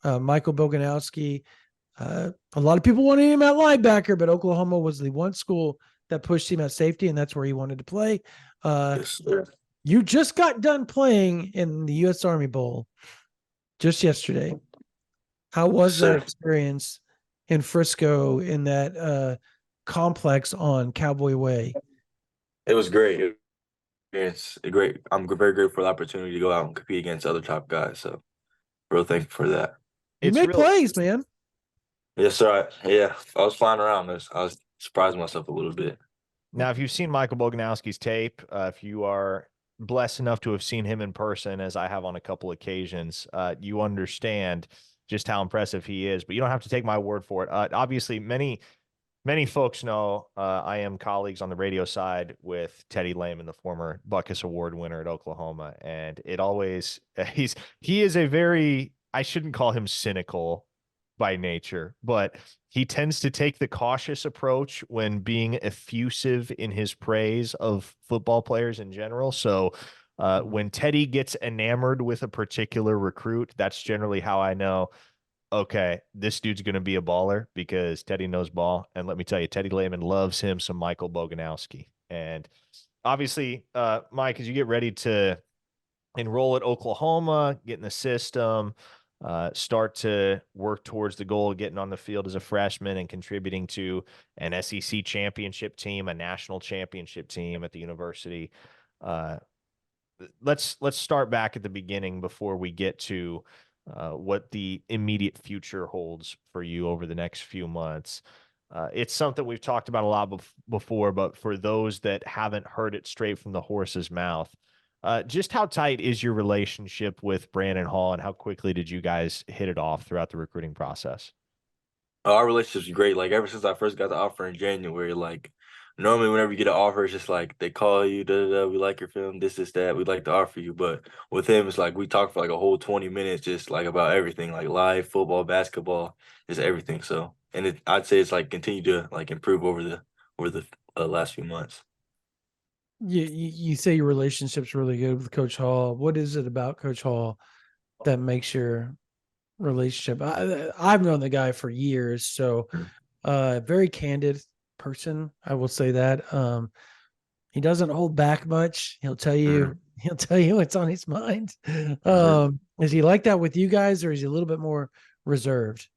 Michael Boganowski. A lot of people wanted him at linebacker, but Oklahoma was the one school that pushed him at safety, and that's where he wanted to play. Yes, you just got done playing in the U.S. Army Bowl just yesterday. How was that experience in Frisco in that complex on Cowboy Way? It was great. It's great. I'm very grateful for the opportunity to go out and compete against other top guys. So, real thankful for that. You made plays, man. Yes, sir. I was flying around. I was surprising myself a little bit. Now, if you've seen Michael Boganowski's tape, if you are blessed enough to have seen him in person, as I have on a couple occasions, you understand just how impressive he is. But you don't have to take my word for it. Obviously, many folks know I am colleagues on the radio side with Teddy Lehman, the former Butkus Award winner at Oklahoma, and it always he is a very, I shouldn't call him cynical by nature, but he tends to take the cautious approach when being effusive in his praise of football players in general. So when Teddy gets enamored with a particular recruit, that's generally how I know, okay, this dude's going to be a baller, because Teddy knows ball. And let me tell you, Teddy Lehman loves him some Michael Boganowski. And obviously, Mike, as you get ready to enroll at Oklahoma, get in the system, start to work towards the goal of getting on the field as a freshman and contributing to an SEC championship team, a national championship team at the university. Let's start back at the beginning before we get to what the immediate future holds for you over the next few months. It's something we've talked about a lot before, but for those that haven't heard it straight from the horse's mouth, just how tight is your relationship with Brandon Hall, and how quickly did you guys hit it off throughout the recruiting process? Our relationship's great. Like, ever since I first got the offer in January, like, normally whenever you get an offer, it's just like they call you, we like your film, this, that, we'd like to offer you. But with him, it's like we talk for like a whole 20 minutes, just like about everything, like live football, basketball, just everything. So, and I'd say it's like continued to like improve over the last few months. You say your relationship's really good with Coach Hall. What is it about Coach Hall that makes your relationship? I've known the guy for years, so very candid person. I will say that. He doesn't hold back much. He'll tell you what's on his mind. Is he like that with you guys, or is he a little bit more reserved?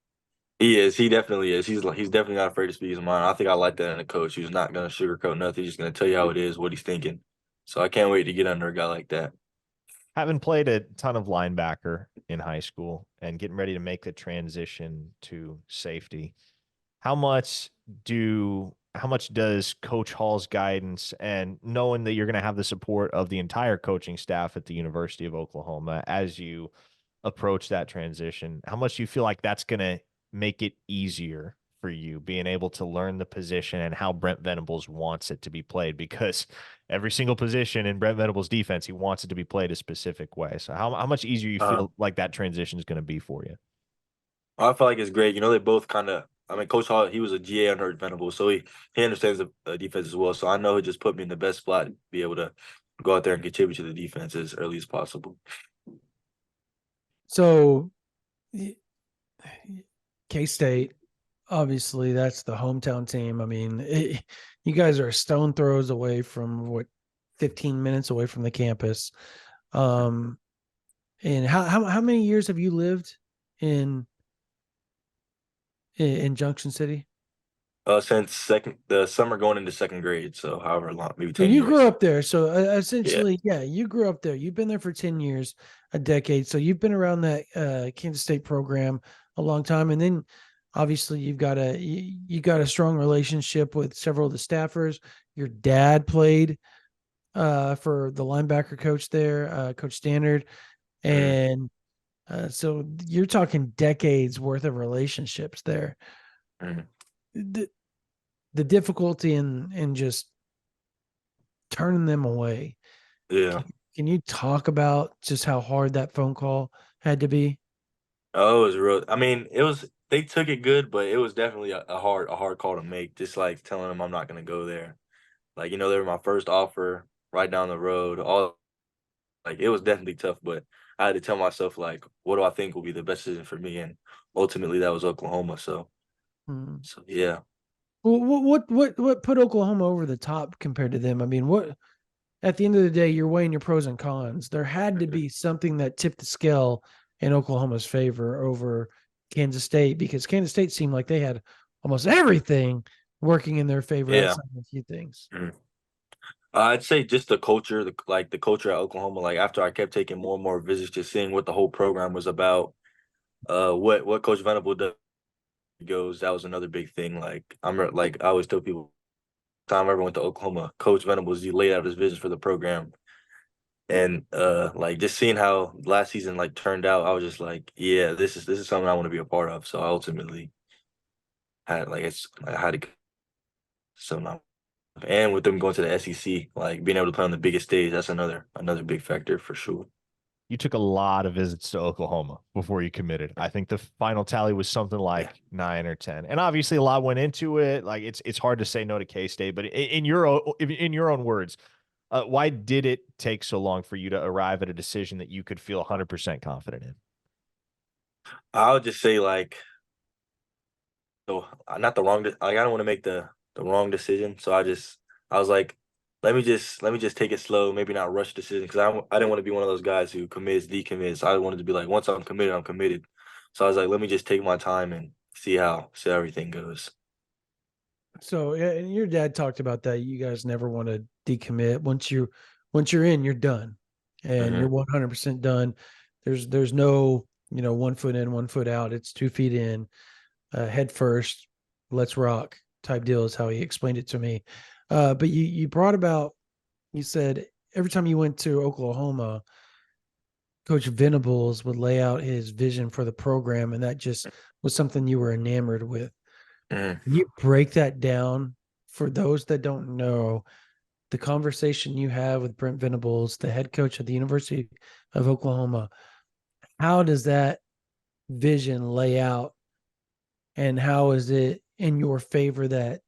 He is. He definitely is. He's definitely not afraid to speak his mind. I think I like that in a coach who's not going to sugarcoat nothing. He's just going to tell you how it is, what he's thinking. So I can't wait to get under a guy like that. Having played a ton of linebacker in high school and getting ready to make the transition to safety, how much does Coach Hall's guidance and knowing that you're going to have the support of the entire coaching staff at the University of Oklahoma as you approach that transition, how much do you feel like that's going to make it easier for you being able to learn the position and how Brent Venables wants it to be played? Because every single position in Brent Venables' defense, he wants it to be played a specific way. So how much easier you feel like that transition is going to be for you? I feel like it's great. You know, they both kind of. I mean, Coach Hall, he was a GA under Venables, so he understands the defense as well. So I know he just put me in the best spot to be able to go out there and contribute to the defense as early as possible. So, K-State, obviously, that's the hometown team. I mean, you guys are a stone throws away from 15 minutes away from the campus. And how many years have you lived in Junction City? Since the summer going into second grade, so however long, maybe So 10 you years. grew up there. So essentially, yeah, you grew up there. You've been there for 10 years, a decade. So you've been around that Kansas State program a long time. And then obviously you got a strong relationship with several of the staffers. Your dad played for the linebacker coach there, Coach Standard. And so you're talking decades worth of relationships there. The difficulty in just turning them away. Yeah. Can you talk about just how hard that phone call had to be? Oh, it was real. I mean, they took it good, but it was definitely a hard call to make. Just like telling them I'm not gonna go there. Like, you know, they were my first offer right down the road. It was definitely tough, but I had to tell myself, like, what do I think will be the best decision for me? And ultimately that was Oklahoma. So yeah. Well, what put Oklahoma over the top compared to them? I mean, what at the end of the day, you're weighing your pros and cons. There had to be something that tipped the scale in Oklahoma's favor over Kansas State, because Kansas State seemed like they had almost everything working in their favor outside of a few things. I'd say just the culture, the culture at Oklahoma. Like, after I kept taking more and more visits, just seeing what the whole program was about, what Coach Venable does, that was another big thing. Like, I always tell people, time I ever went to Oklahoma, Coach Venables, he laid out his vision for the program. And like, just seeing how last season like turned out, I was just like, yeah, this is something I want to be a part of. So I ultimately I had to so and with them going to the SEC, like being able to play on the biggest stage, that's another big factor for sure. You took a lot of visits to Oklahoma before you committed. I think the final tally was something like 9 or 10, and obviously a lot went into it. Like, it's hard to say no to K-State, but in your own words, why did it take so long for you to arrive at a decision that you could feel 100% confident in? I would just say, like, so not the wrong. Like, I don't want to make the wrong decision, so I was like, let me just take it slow, maybe not rush decision, because I didn't want to be one of those guys who commits, decommits. I wanted to be like, once I'm committed, I'm committed. So I was like, let me just take my time and see how everything goes. So, and your dad talked about that. You guys never want to decommit. Once you're in, you're done, and you're 100% done. There's no 1 foot in, 1 foot out. It's 2 feet in, head first. Let's rock type deal is how he explained it to me. But you brought about. You said every time you went to Oklahoma, Coach Venables would lay out his vision for the program, and that just was something you were enamored with. Can you break that down for those that don't know the conversation you have with Brent Venables, the head coach at the University of Oklahoma? How does that vision lay out, and how is it in your favor that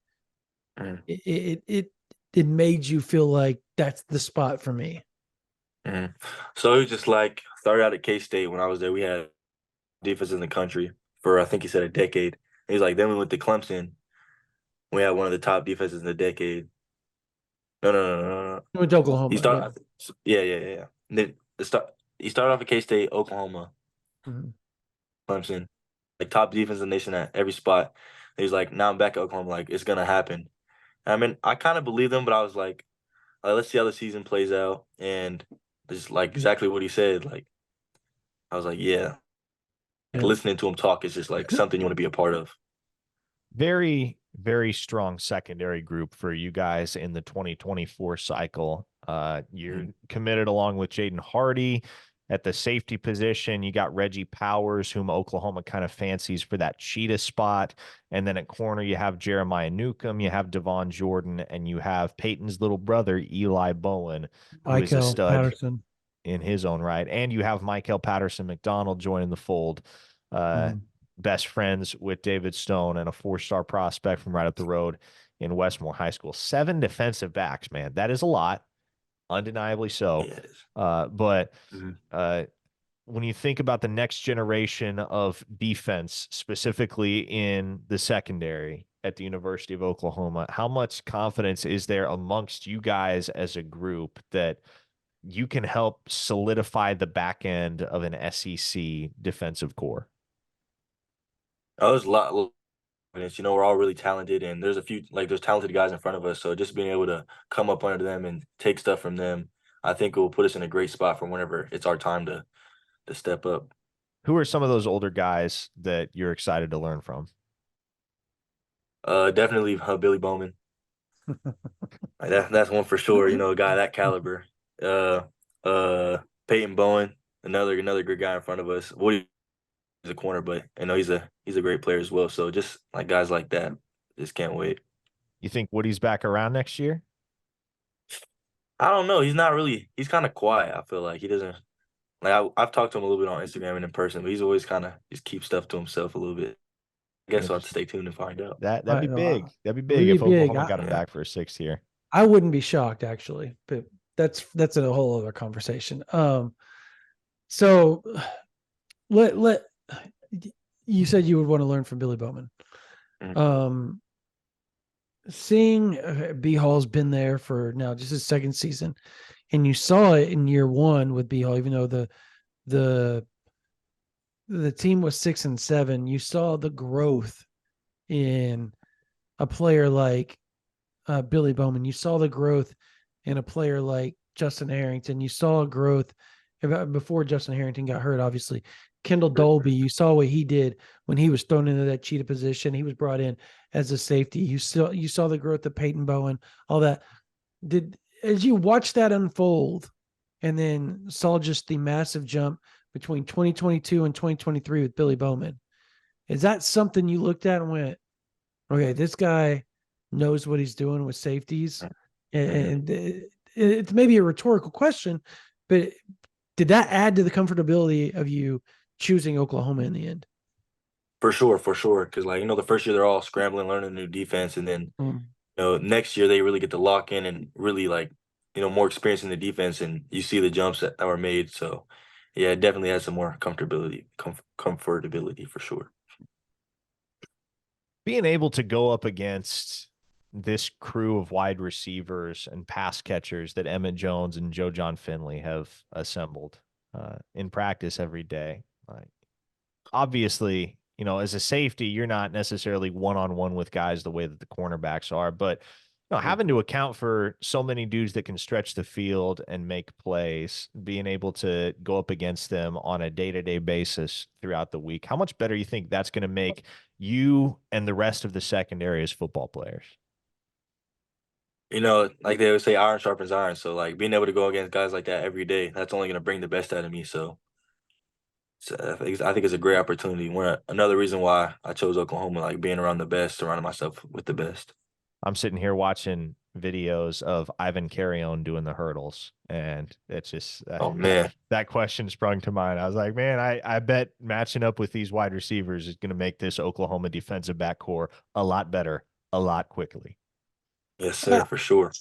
it made you feel like that's the spot for me? So it was just like, started out at K-State. When I was there, we had defense in the country for, I think he said, a decade. He's like, then we went to Clemson. We had one of the top defenses in the decade. No. You went to Oklahoma. He started, yeah. And then he started off at K-State, Oklahoma, Clemson, like top defense in the nation at every spot. And he's like, now I'm back at Oklahoma. Like, it's gonna happen. I mean, I kind of believed him, but I was like, let's see how the season plays out. And just like exactly what he said. Like I was like, yeah. Like listening to him talk is just like something you want to be a part of. Very, very strong secondary group for you guys in the 2024 cycle. You're committed along with Jaden Hardy at the safety position. You got Reggie Powers, whom Oklahoma kind of fancies for that cheetah spot. And then at corner, you have Jeremiah Newcomb, you have Devon Jordan, and you have Peyton's little brother, Eli Bowen, who is a stud Patterson in his own right. And you have Michael Patterson McDonald joining the fold. Best friends with David Stone and a 4-star prospect from right up the road in Westmore High School. 7 defensive backs, man. That is a lot, undeniably so. But when you think about the next generation of defense, specifically in the secondary at the University of Oklahoma, how much confidence is there amongst you guys as a group that you can help solidify the back end of an SEC defensive core? Oh, there's a lot. We're all really talented, and there's talented guys in front of us. So just being able to come up under them and take stuff from them, I think it will put us in a great spot for whenever it's our time to step up. Who are some of those older guys that you're excited to learn from? Definitely Billy Bowman. That's one for sure. A guy that caliber. Peyton Bowen, another good guy in front of us. Woody is a corner, but he's a great player as well. So just like guys like that, just can't wait. You think Woody's back around next year? I don't know. He's not really. He's kind of quiet. I feel like he doesn't. Like I've talked to him a little bit on Instagram and in person, but he's always kind of just keep stuff to himself a little bit. I guess I'll have to stay tuned and find out. That'd be big. That'd be big if Oklahoma got him back for a 6th year. I wouldn't be shocked, actually, but that's a whole other conversation. So you said you would want to learn from Billy Bowman. Seeing B Hall's been there for now just his 2nd season, and you saw it in year 1 with B Hall, even though the team was 6 and 7, you saw the growth in a player like Billy Bowman. You saw the growth in a player like Justin Harrington. You saw a growth before Justin Harrington got hurt, obviously. Kendall Dolby, you saw what he did when he was thrown into that cheetah position. He was brought in as a safety. You saw the growth of Peyton Bowen, all that. As you watched that unfold and then saw just the massive jump between 2022 and 2023 with Billy Bowman, is that something you looked at and went, okay, this guy knows what he's doing with safeties? And it's maybe a rhetorical question, but did that add to the comfortability of you choosing Oklahoma in the end? For sure. Because the first year they're all scrambling, learning a new defense, and then next year they really get to lock in and really more experience in the defense, and you see the jumps that were made. So yeah, it definitely has some more comfortability for sure. Being able to go up against this crew of wide receivers and pass catchers that Emmett Jones and Joe John Finley have assembled in practice every day. Obviously, as a safety, you're not necessarily one-on-one with guys the way that the cornerbacks are, but having to account for so many dudes that can stretch the field and make plays, being able to go up against them on a day-to-day basis throughout the week, how much better you think that's going to make you and the rest of the secondary as football players? Like they would say, iron sharpens iron. So being able to go against guys like that every day, that's only going to bring the best out of me. So I think it's a great opportunity. Another reason why I chose Oklahoma, being around the best, surrounding myself with the best. I'm sitting here watching videos of Ivan Carrion doing the hurdles, and it's just that question sprung to mind. I was like, man, I bet matching up with these wide receivers is going to make this Oklahoma defensive back core a lot better, a lot quickly. Yes, sir, for sure.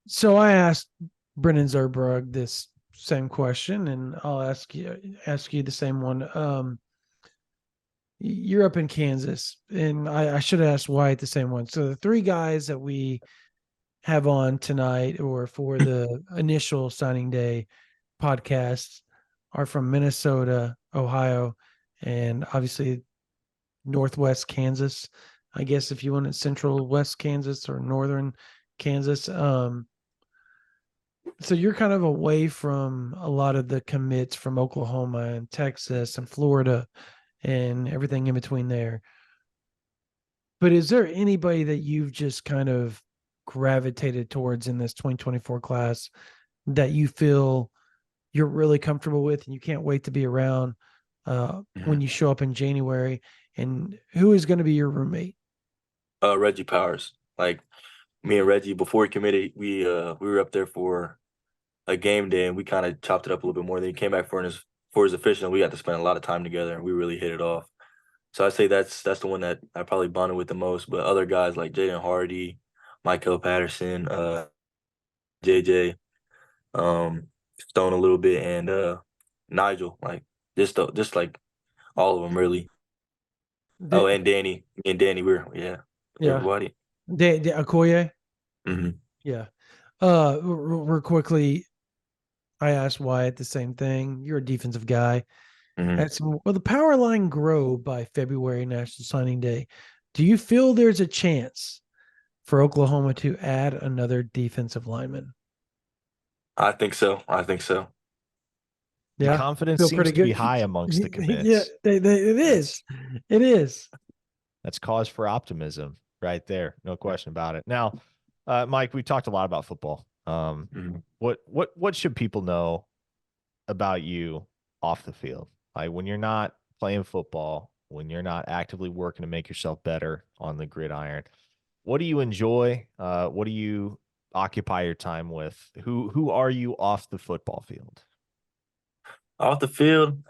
So I asked Brennan Zurbrugg this same question, and I'll ask you the same one. You're up in Kansas, and I should have asked Wyatt the same one. So the 3 guys that we have on tonight or for the initial signing day podcast are from Minnesota, Ohio, and obviously Northwest Kansas. I guess if you want it, Central West Kansas or Northern Kansas. So you're kind of away from a lot of the commits from Oklahoma and Texas and Florida and everything in between there. But is there anybody that you've just kind of gravitated towards in this 2024 class that you feel you're really comfortable with and you can't wait to be around when you show up in January? And who is going to be your roommate? Reggie Powers. Like me and Reggie, before he committed, we were up there for a game day and we kind of chopped it up a little bit more. Then he came back for his official and we got to spend a lot of time together and we really hit it off. So I'd say that's the one that I probably bonded with the most. But other guys like Jaden Hardy, Michael Patterson, JJ, Stone a little bit, and Nigel, like just like all of them really. Oh, and Danny, everybody. Okoye. Mm-hmm. Yeah. Real quickly, I asked Wyatt the same thing. You're a defensive guy. Mm-hmm. Will the power line grow by February National Signing Day? Do you feel there's a chance for Oklahoma to add another defensive lineman? I think so. I think so. Yeah, confidence feel seems pretty to good. be high amongst the commits. Yeah, it is. It is. That's cause for optimism right there. No question about it. Now, Mike, we talked a lot about football. What should people know about you off the field? Like when you're not playing football, when you're not actively working to make yourself better on the gridiron, what do you enjoy? What do you occupy your time with? Who are you off the football field? Off the field,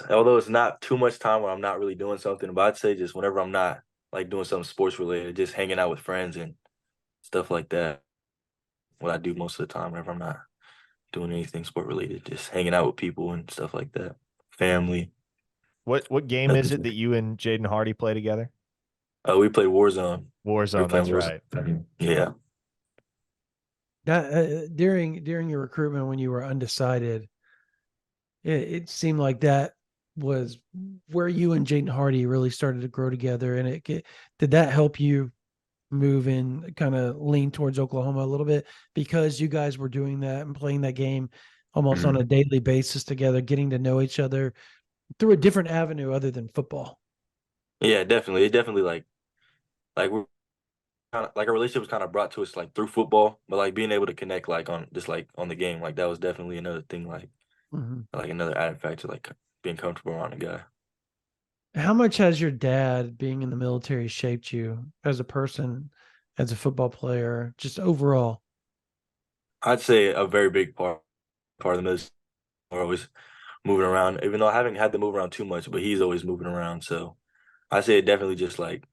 although it's not too much time when I'm not really doing something, but I'd say just whenever I'm not like doing something sports related, just hanging out with friends and stuff like that. What I do most of the time whenever I'm not doing anything sport related, just hanging out with people and stuff like that. Family. What game is it that you and Jaden Hardy play together? We played Warzone. Warzone, that's right. Yeah. During your recruitment when you were undecided, it seemed like that was where you and Jaden Hardy really started to grow together. And did that help you move in, kind of lean towards Oklahoma a little bit because you guys were doing that and playing that game almost on a daily basis together, getting to know each other through a different avenue other than football? Yeah, definitely. It definitely we're kind of like our relationship was kind of brought to us like through football, but like being able to connect like on just like on the game, like that was definitely another thing, like another added factor, like being comfortable around a guy. How much has your dad being in the military shaped you as a person, as a football player, just overall? I'd say a very big part of the military. We're always moving around, even though I haven't had to move around too much, but he's always moving around. So I say it definitely just like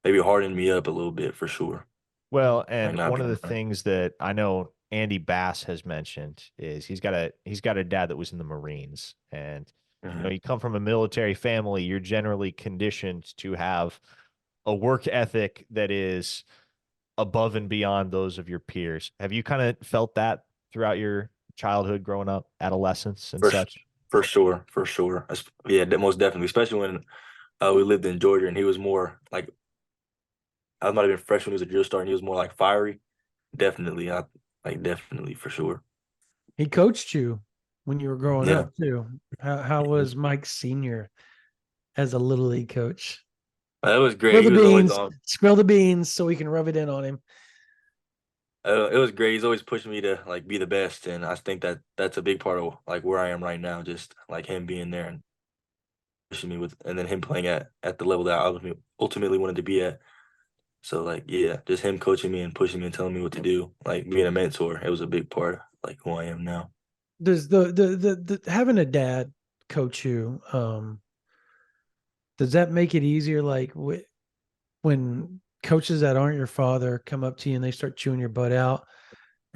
maybe hardened me up a little bit for sure. Well, and Like one of the things that I know Andy Bass has mentioned is he's got a dad that was in the Marines, and you know, you come from a military family, you're generally conditioned to have a work ethic that is above and beyond those of your peers. Have you kind of felt that throughout your childhood, growing up, adolescence, and such? For sure, for sure. Yeah, most definitely. Especially when we lived in Georgia, and he was more like I might have been fresh when he was a drill star, and he was more like fiery. Definitely, definitely for sure. He coached you when you were growing Yeah. up too. How was Mike Senior as a little league coach? That was great. Spill He the was always beans. on. Spill the beans so we can rub it in on him. It was great. He's always pushing me to like be the best, and I think that's a big part of like where I am right now. Just like him being there and pushing me with, and then him playing at the level that I ultimately wanted to be at. So like yeah, just him coaching me and pushing me and telling me what to do, like being a mentor. It was a big part of like who I am now. Does the having a dad coach you, does that make it easier? Like when coaches that aren't your father come up to you and they start chewing your butt out,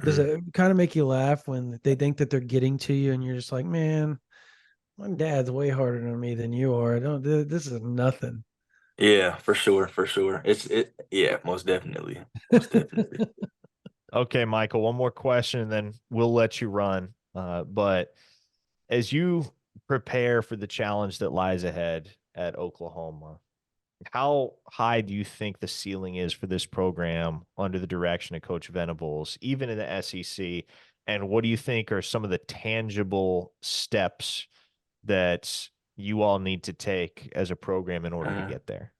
does it kind of make you laugh when they think that they're getting to you and you're just like, man, my dad's way harder than me than you are. This is nothing. Yeah, for sure, for sure. Yeah, most definitely. Most definitely. Okay, Michael, one more question and then we'll let you run. But as you prepare for the challenge that lies ahead at Oklahoma, how high do you think the ceiling is for this program under the direction of Coach Venables, even in the SEC? And what do you think are some of the tangible steps that you all need to take as a program in order to get there?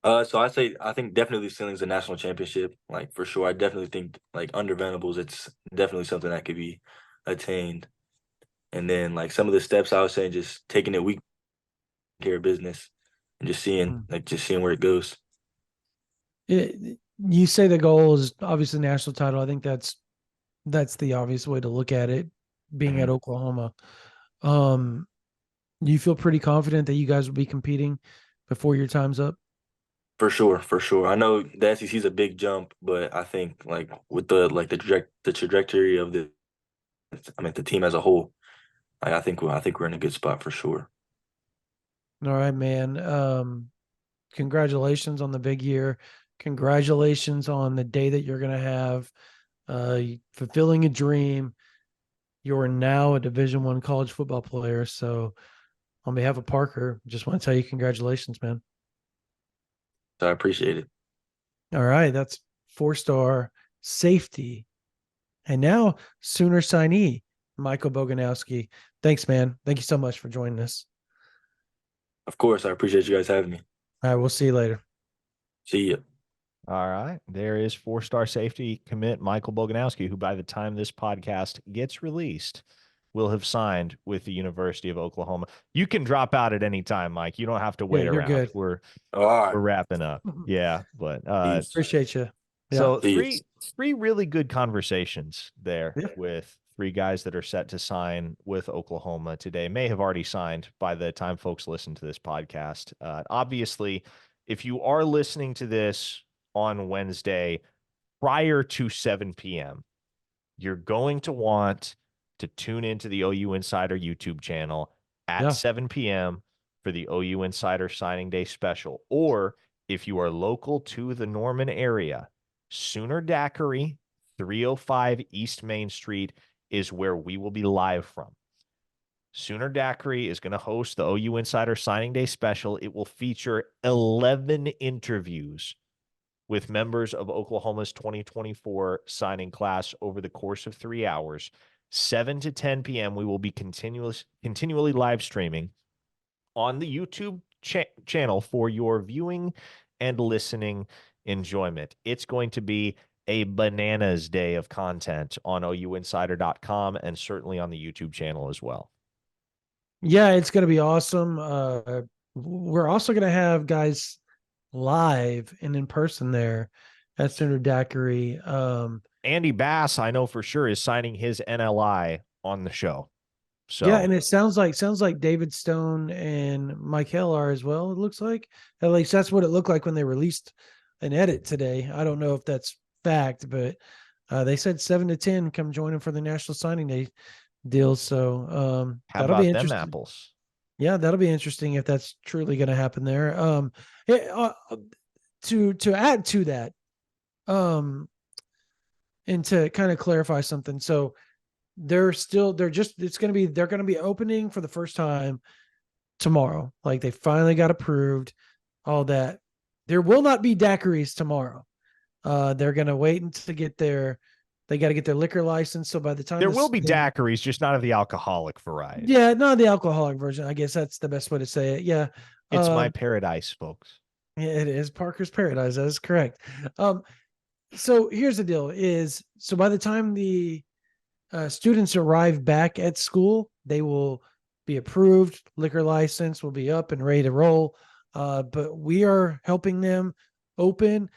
So I think definitely ceiling's a national championship, like for sure. I definitely think like under Venables, it's definitely something that could be attained. And then like some of the steps I was saying, just taking it week care of business and just seeing where it goes. You say the goal is obviously national title. I think that's the obvious way to look at it, being at Oklahoma. You feel pretty confident that you guys will be competing before your time's up? For sure, for sure. I know the SEC is a big jump, but I think like with the trajectory of the team as a whole, like I think we're in a good spot for sure. All right, man. Congratulations on the big year. Congratulations on the day that you're going to have, fulfilling a dream. You're now a Division I college football player. So on behalf of Parker, just want to tell you congratulations, man. So I appreciate it. All right. That's 4-star safety. And now Sooner signee, Michael Boganowski. Thanks, man. Thank you so much for joining us. Of course. I appreciate you guys having me. All right. We'll see you later. See ya. All right. There is 4-star safety commit Michael Boganowski, who by the time this podcast gets released will have signed with the University of Oklahoma. You can drop out at any time, Mike. You don't have to wait around. Good. We're All right. wrapping up. Yeah, but appreciate you. Yeah. So three really good conversations there with 3 guys that are set to sign with Oklahoma today. May have already signed by the time folks listen to this podcast. Obviously, if you are listening to this on Wednesday prior to 7 p.m., you're going to want to tune into the OU Insider YouTube channel at 7 p.m. for the OU Insider Signing Day special. Or if you are local to the Norman area, Sooner Daiquiri, 305 East Main Street is where we will be live from. Sooner Daiquiri is going to host the OU Insider Signing Day special. It will feature 11 interviews with members of Oklahoma's 2024 signing class over the course of 3 hours. 7 to 10 p.m. we will be continually live streaming on the YouTube channel for your viewing and listening enjoyment. It's going to be a bananas day of content on ouinsider.com and certainly on the YouTube channel as well. Yeah, it's going to be awesome. We're also going to have guys live and in person there at Sooner Daiquiri. Andy Bass, I know for sure, is signing his NLI on the show. So yeah, and it sounds like David Stone and Mike Hill are as well. It looks like, at least that's what it looked like when they released an edit today. I don't know if that's fact, but they said 7 to 10 come join them for the National Signing Day deal. So that'll be interesting. Them apples? Yeah, that'll be interesting if that's truly going to happen there. To add to that, and to kind of clarify something, so they're going to be opening for the first time tomorrow. Like they finally got approved, all that. There will not be daiquiris tomorrow. They're going to wait until they got to get their liquor license. So by the time there will be daiquiris, just not of the alcoholic variety. Yeah, not the alcoholic version. I guess that's the best way to say it. Yeah. It's my paradise, folks. Yeah, it is Parker's paradise. That is correct. So here's the deal so by the time the students arrive back at school, they will be approved. Liquor license will be up and ready to roll. But we are helping them open,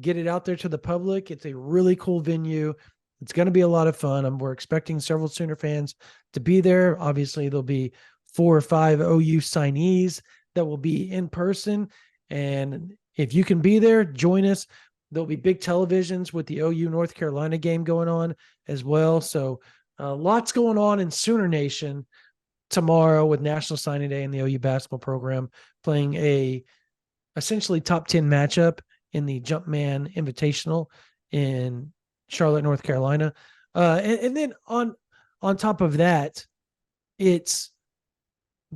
get it out there to the public. It's a really cool venue. It's going to be a lot of fun. We're expecting several Sooner fans to be there. Obviously, there'll be 4 or 5 OU signees that will be in person. And if you can be there, join us. There'll be big televisions with the OU North Carolina game going on as well. So lots going on in Sooner Nation tomorrow with National Signing Day and the OU basketball program playing a essentially top 10 matchup in the Jumpman Invitational in Charlotte, North Carolina. And then on top of that, it's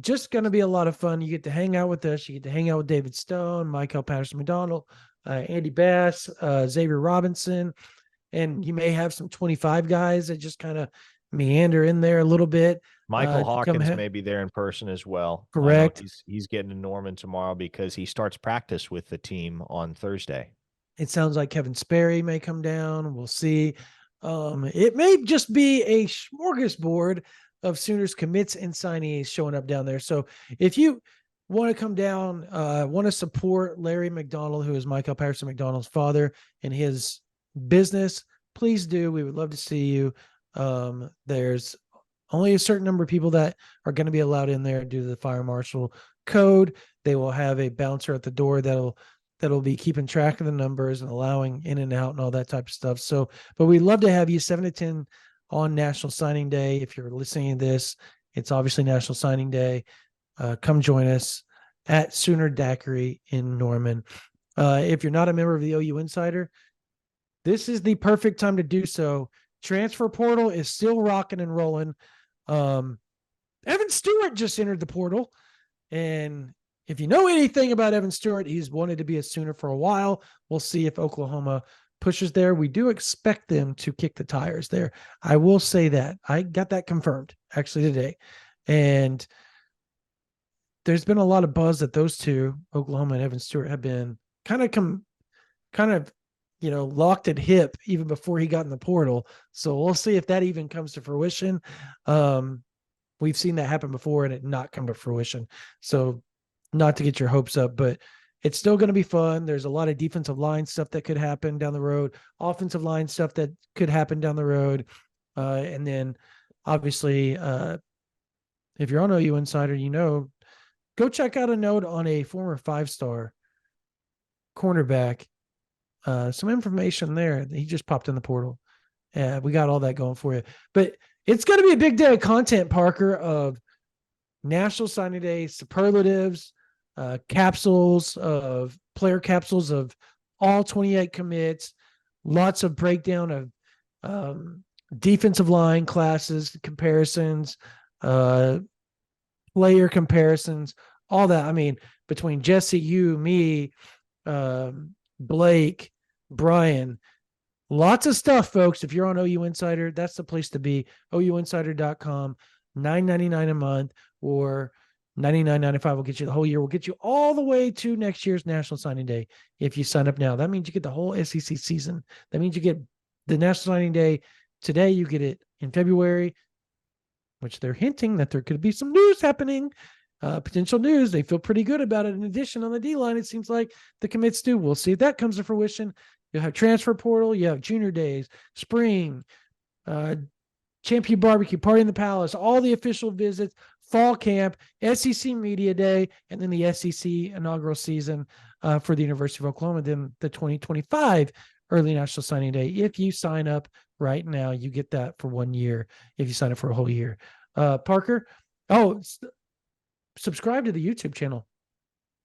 just going to be a lot of fun. You get to hang out with us. You get to hang out with David Stone, Michael Patterson McDonald, Andy Bass, Xavier Robinson, and you may have some 25 guys that just kind of meander in there a little bit. Michael Hawkins may be there in person as well. Correct. He's getting to Norman tomorrow because he starts practice with the team on Thursday. It sounds like Kevin Sperry may come down. We'll see. It may just be a smorgasbord of Sooners commits and signees showing up down there. So if you want to come down, want to support Larry McDonald, who is Michael Patterson McDonald's father, and his business, please do. We would love to see you. There's only a certain number of people that are going to be allowed in there due to the fire marshal code. They will have a bouncer at the door that'll be keeping track of the numbers and allowing in and out and all that type of stuff. So, but we'd love to have you 7 to 10 on National Signing Day. If you're listening to this, it's obviously National Signing Day. Come join us at Sooner Daiquiri in Norman. If you're not a member of the OU Insider, this is the perfect time to do so. Transfer portal is still rocking and rolling. Evan Stewart just entered the portal. And if you know anything about Evan Stewart, he's wanted to be a Sooner for a while. We'll see if Oklahoma pushes there. We do expect them to kick the tires there. I will say that. I got that confirmed actually today. And there's been a lot of buzz that those two, Oklahoma and Evan Stewart, have been kind of locked at hip even before he got in the portal. So we'll see if that even comes to fruition. We've seen that happen before and it not come to fruition. So not to get your hopes up, but it's still going to be fun. There's a lot of defensive line stuff that could happen down the road, offensive line stuff that could happen down the road. And then obviously, if you're on OU Insider, go check out a note on a former 5-star cornerback. Some information there. He just popped in the portal. We got all that going for you. But it's going to be a big day of content, Parker, of National Signing Day superlatives, capsules of player capsules of all 28 commits, lots of breakdown of defensive line classes, comparisons, player comparisons, all that. I mean, between Jesse, you, me, Blake, Brian, lots of stuff, folks. If you're on OU Insider, that's the place to be. OUinsider.com, $9.99 a month, or $99.95 will get you the whole year. We'll get you all the way to next year's National Signing Day if you sign up now. That means you get the whole SEC season. That means you get the National Signing Day today. You get it in February, which they're hinting that there could be some news happening. Potential news. They feel pretty good about it. In addition, on the D-line, it seems like the commits do. We'll see if that comes to fruition. You'll have transfer portal. You have junior days, spring, Champion Barbecue, Party in the Palace, all the official visits, fall camp, SEC Media Day, and then the SEC inaugural season for the University of Oklahoma, then the 2025 Early National Signing Day. If you sign up right now, you get that for 1 year if you sign up for a whole year. Parker, subscribe to the YouTube channel.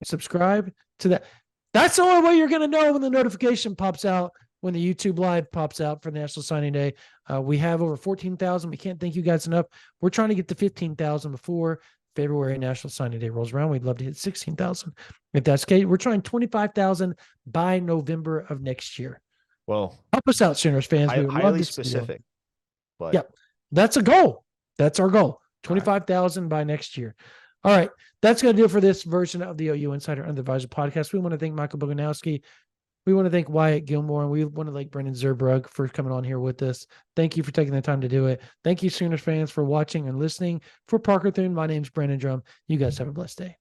Subscribe to that. That's the only way you're going to know when the notification pops out, when the YouTube live pops out for National Signing Day. We have over 14,000. We can't thank you guys enough. We're trying to get to 15,000 before February National Signing Day rolls around. We'd love to hit 16,000. If that's okay, we're trying 25,000 by November of next year. Well, help us out, Sooners fans. We would love highly to specific. But yep, that's a goal. That's our goal. 25,000 by next year. All right. That's going to do it for this version of the OU Insider Under the Visor podcast. We want to thank Michael Boganowski. We want to thank Wyatt Gilmore, and we want to thank Brendan Zurbrugg for coming on here with us. Thank you for taking the time to do it. Thank you, Sooners fans, for watching and listening. For Parker Thune, my name's Brandon Drum. You guys have a blessed day.